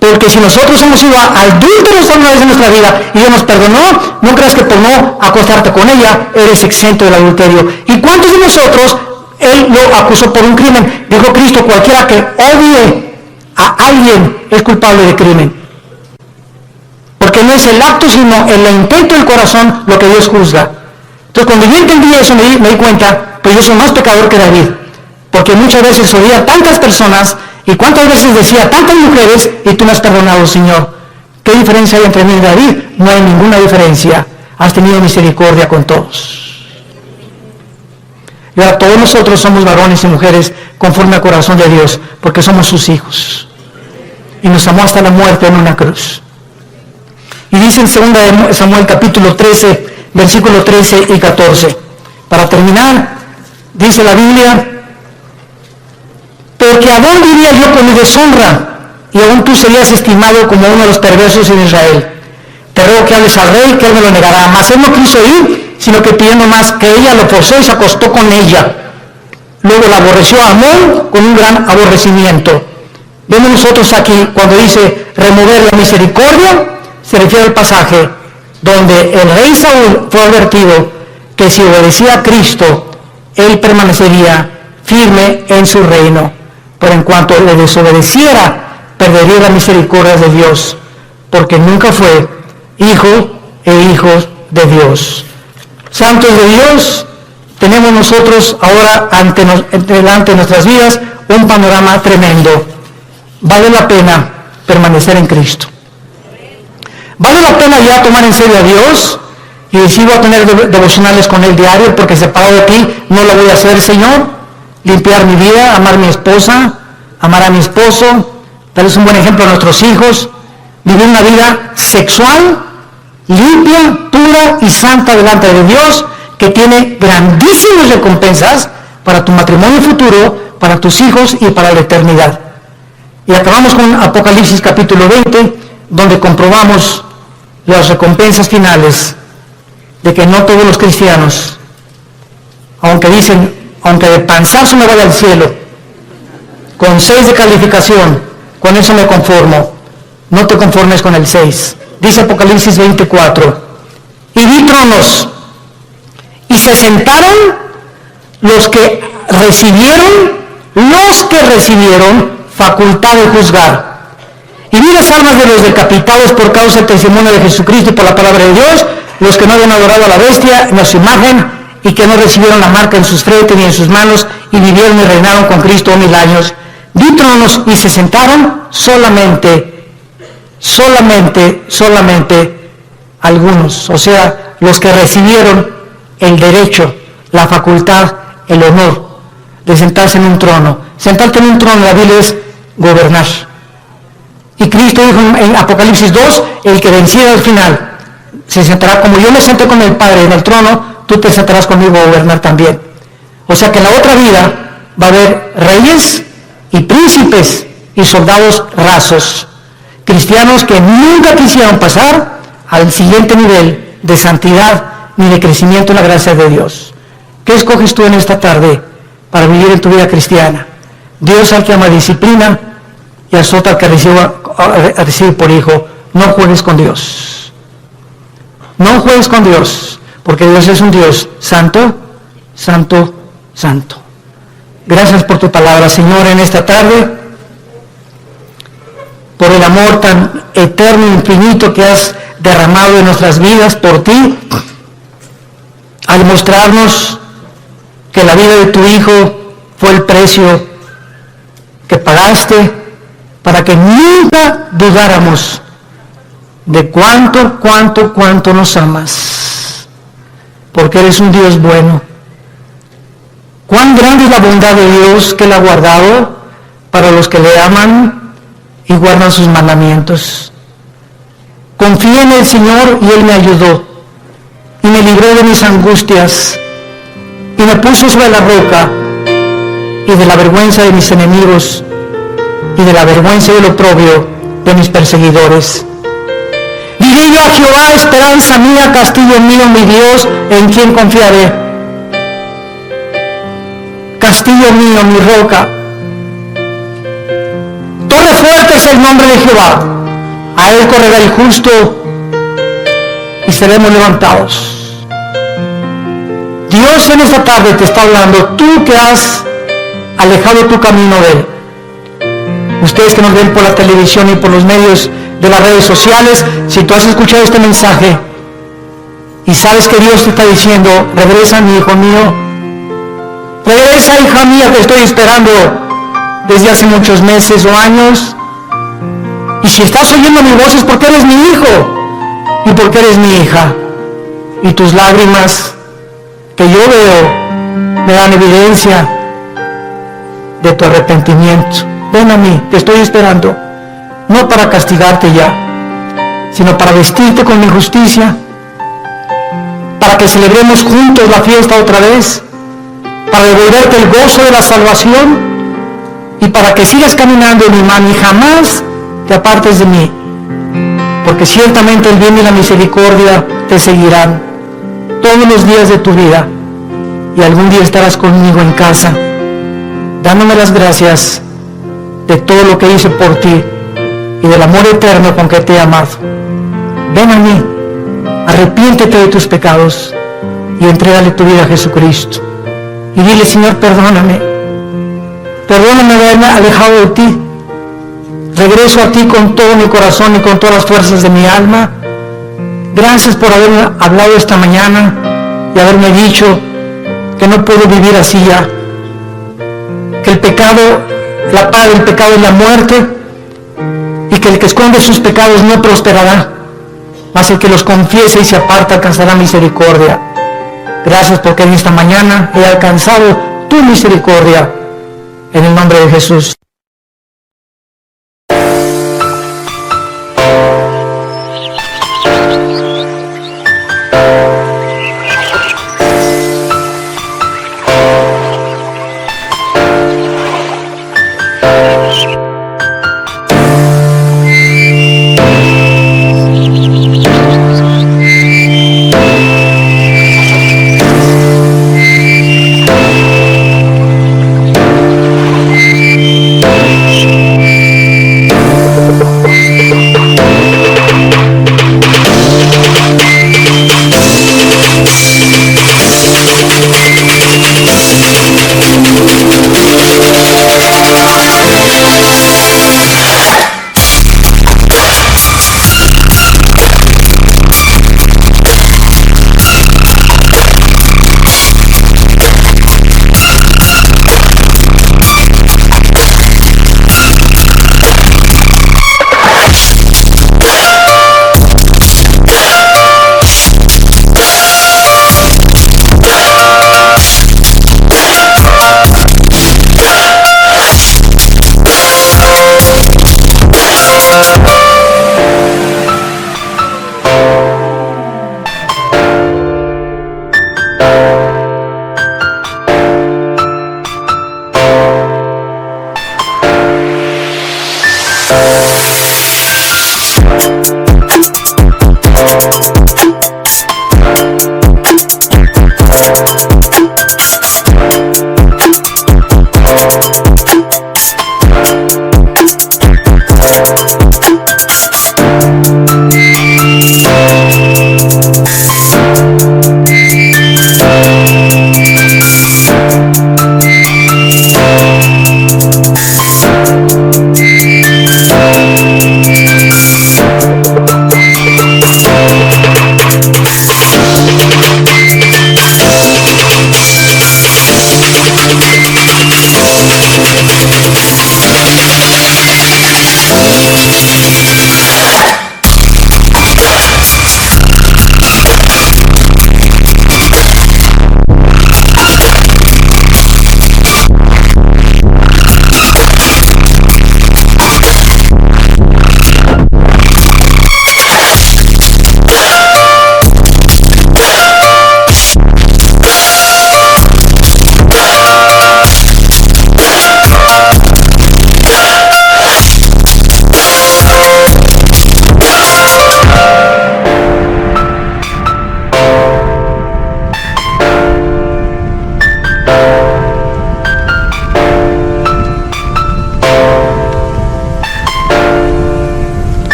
Porque si nosotros hemos sido adúlteros una vez en nuestra vida y Dios nos perdonó, no creas que por no acostarte con ella eres exento del adulterio. ¿Y cuántos de nosotros Él lo acusó por un crimen? Dijo Cristo: cualquiera que odie a alguien es culpable de crimen. Porque no es el acto, sino el intento del corazón lo que Dios juzga. Entonces, cuando yo entendí eso, me di cuenta, pues yo soy más pecador que David. Porque muchas veces oía a tantas personas, y cuántas veces decía a tantas mujeres, y tú me has perdonado, Señor. ¿Qué diferencia hay entre mí y David? No hay ninguna diferencia. Has tenido misericordia con todos. Y ahora todos nosotros somos varones y mujeres conforme al corazón de Dios, porque somos sus hijos. Y nos amó hasta la muerte en una cruz. Y dice en 2 Samuel capítulo 13, versículos 13 y 14. Para terminar, dice la Biblia: porque aún diría yo con mi deshonra, y aún tú serías estimado como uno de los perversos en Israel. Te ruego que hables al rey, que él me lo negará. Mas él no quiso ir, sino que pidiendo más que ella lo forzó y se acostó con ella. Luego la aborreció a Amón con un gran aborrecimiento. Vemos nosotros aquí, cuando dice remover la misericordia, se refiere al pasaje donde el rey Saúl fue advertido que si obedecía a Cristo, él permanecería firme en su reino. Pero en cuanto le desobedeciera, perdería la misericordia de Dios, porque nunca fue hijo e hijos de Dios. Santos de Dios, tenemos nosotros ahora delante de nuestras vidas un panorama tremendo. Vale la pena permanecer en Cristo. Vale la pena ya tomar en serio a Dios y decir: voy a tener devocionales con Él diario, porque separado de ti no lo voy a hacer, Señor. Limpiar mi vida, amar a mi esposa, amar a mi esposo, darles un buen ejemplo a nuestros hijos, vivir una vida sexual, limpia, pura y santa delante de Dios, que tiene grandísimas recompensas para tu matrimonio futuro, para tus hijos y para la eternidad. Y acabamos con Apocalipsis capítulo 20, donde comprobamos las recompensas finales de que no todos los cristianos, aunque dicen aunque de panzazo me vaya al cielo, con 6 de calificación, con eso me conformo. No te conformes con el 6. Dice Apocalipsis 24, y vi tronos, y se sentaron los que recibieron facultad de juzgar. Y vi las almas de los decapitados por causa del testimonio de Jesucristo y por la palabra de Dios, los que no habían adorado a la bestia ni a su imagen, y que no recibieron la marca en sus frentes ni en sus manos, y vivieron y reinaron con Cristo 1000 años. Vi tronos y se sentaron solamente algunos, o sea, los que recibieron el derecho, la facultad, el honor de sentarse en un trono. Sentarte en un trono en la Biblia es gobernar. Y Cristo dijo en Apocalipsis 2, el que venciera al final se sentará, como yo me senté con el Padre en el trono, tú te sentarás conmigo a gobernar también. O sea que en la otra vida va a haber reyes y príncipes y soldados rasos, cristianos que nunca quisieron pasar al siguiente nivel de santidad ni de crecimiento en la gracia de Dios. ¿Qué escoges tú en esta tarde para vivir en tu vida cristiana? Dios al que ama disciplina y azota al que recibe por hijo. No juegues con Dios. No juegues con Dios, porque Dios es un Dios santo, santo, santo. Gracias por tu palabra, Señor, en esta tarde, por el amor tan eterno e infinito que has derramado en nuestras vidas por ti, al mostrarnos que la vida de tu Hijo fue el precio que pagaste para que nunca dudáramos de cuánto nos amas, porque eres un Dios bueno. Cuán grande es la bondad de Dios que Él ha guardado para los que le aman y guardan sus mandamientos. Confié en el Señor y Él me ayudó y me libró de mis angustias y me puso sobre la roca y de la vergüenza de mis enemigos y de la vergüenza y el oprobio de mis perseguidores. Diré yo a Jehová, esperanza mía, castillo mío, mi Dios, en quien confiaré. Castillo mío, mi roca. Torre fuerte es el nombre de Jehová. A Él correrá el justo y seremos levantados. Dios en esta tarde te está hablando, tú que has alejado tu camino de Él. Ustedes que nos ven por la televisión y por los medios de las redes sociales, si tú has escuchado este mensaje y sabes que Dios te está diciendo, regresa mi hijo mío, regresa hija mía, te estoy esperando desde hace muchos meses o años, y si estás oyendo mi voz es porque eres mi hijo y porque eres mi hija, y tus lágrimas que yo veo me dan evidencia de tu arrepentimiento. Ven a mí, te estoy esperando, no para castigarte ya, sino para vestirte con mi justicia, para que celebremos juntos la fiesta otra vez, para devolverte el gozo de la salvación y para que sigas caminando en mi mano y jamás te apartes de mí, porque ciertamente el bien y la misericordia te seguirán todos los días de tu vida y algún día estarás conmigo en casa, dándome las gracias de todo lo que hice por ti y del amor eterno con que te he amado. Ven a mí, arrepiéntete de tus pecados y entrégale tu vida a Jesucristo. Y dile, Señor, perdóname de haberme alejado de ti. Regreso a ti con todo mi corazón y con todas las fuerzas de mi alma. Gracias por haberme hablado esta mañana y haberme dicho que no puedo vivir así ya, que el pecado, la paga del pecado es la muerte, y que el que esconde sus pecados no prosperará, mas el que los confiese y se aparta alcanzará misericordia. Gracias porque en esta mañana he alcanzado tu misericordia, en el nombre de Jesús.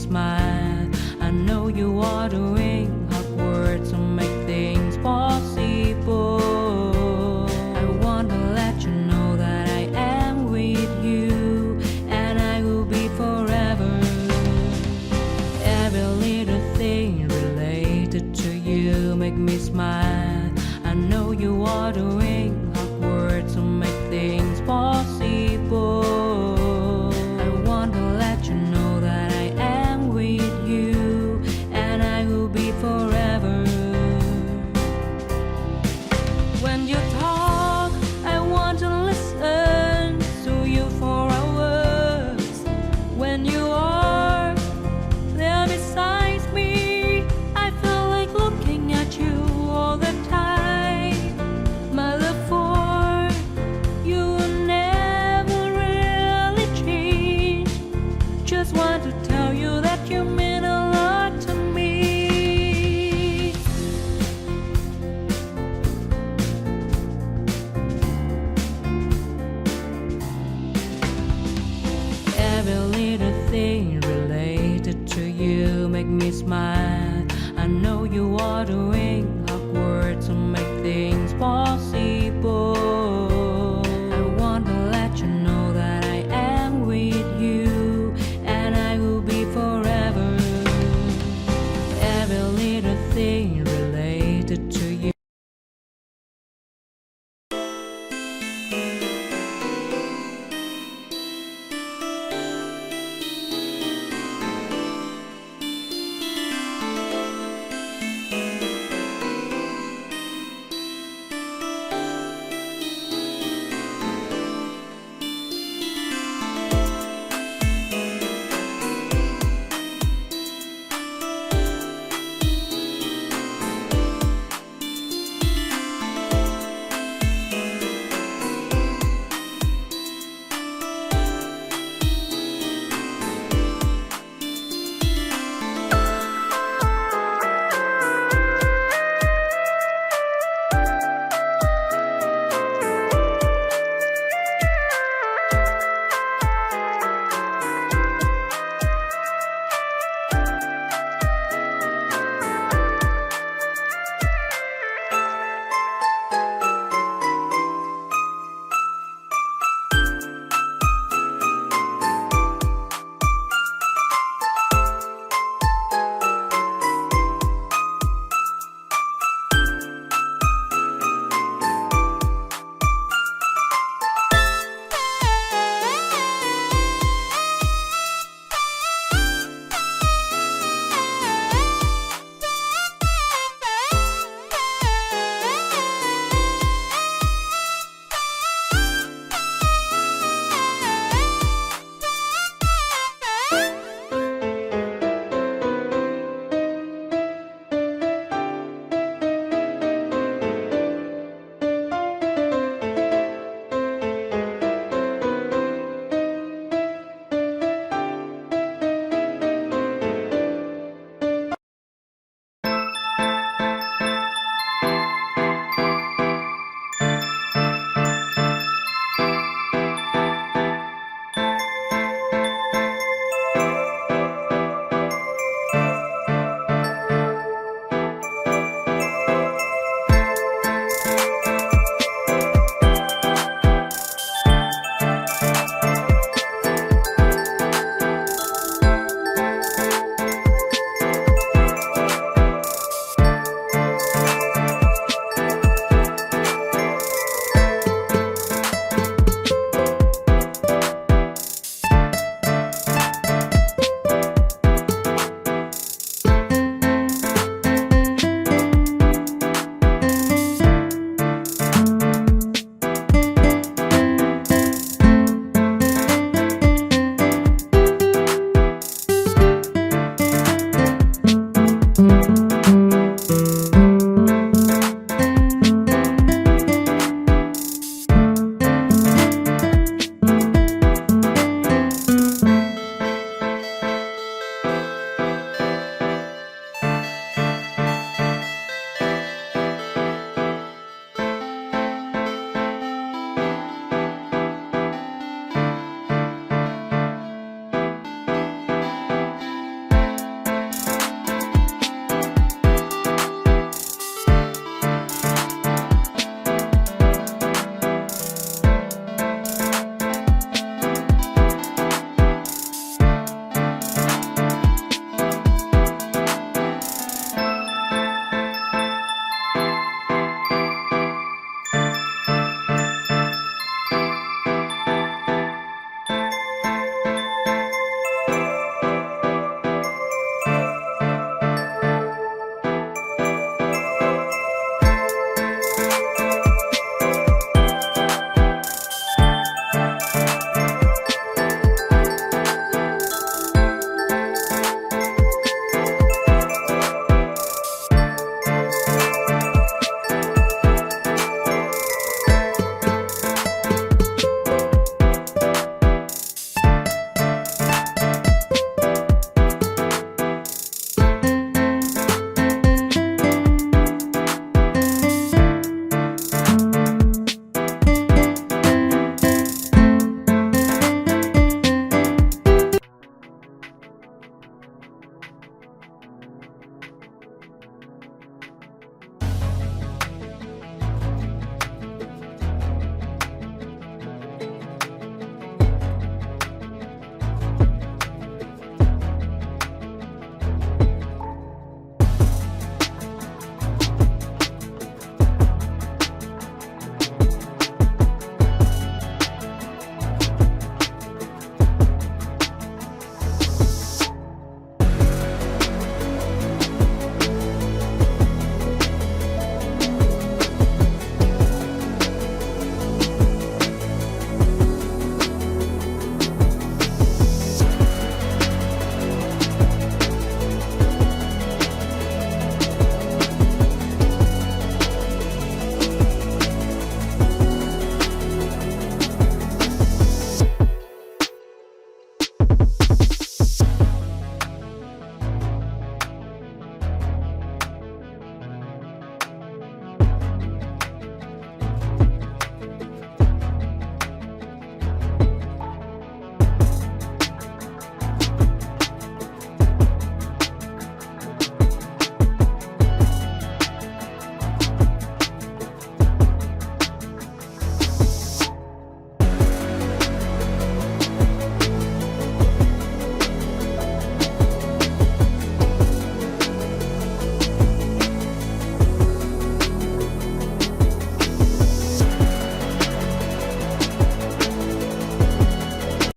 smile. I know you are doing hard work to make things possible. I want to let you know that I am with you, and I will be forever. Every little thing related to you make me smile. I know you are doing hard work to make things possible. I want to let you know that I am with you, and I will be forever. When you talk, I want to listen to you for hours. When you are there beside me, I feel like looking at you all the time. My love for you will never really change. Just want to tell you that you mean a lot to me. Every little thing related to you make me smile. I know you are doing hard work to make things possible.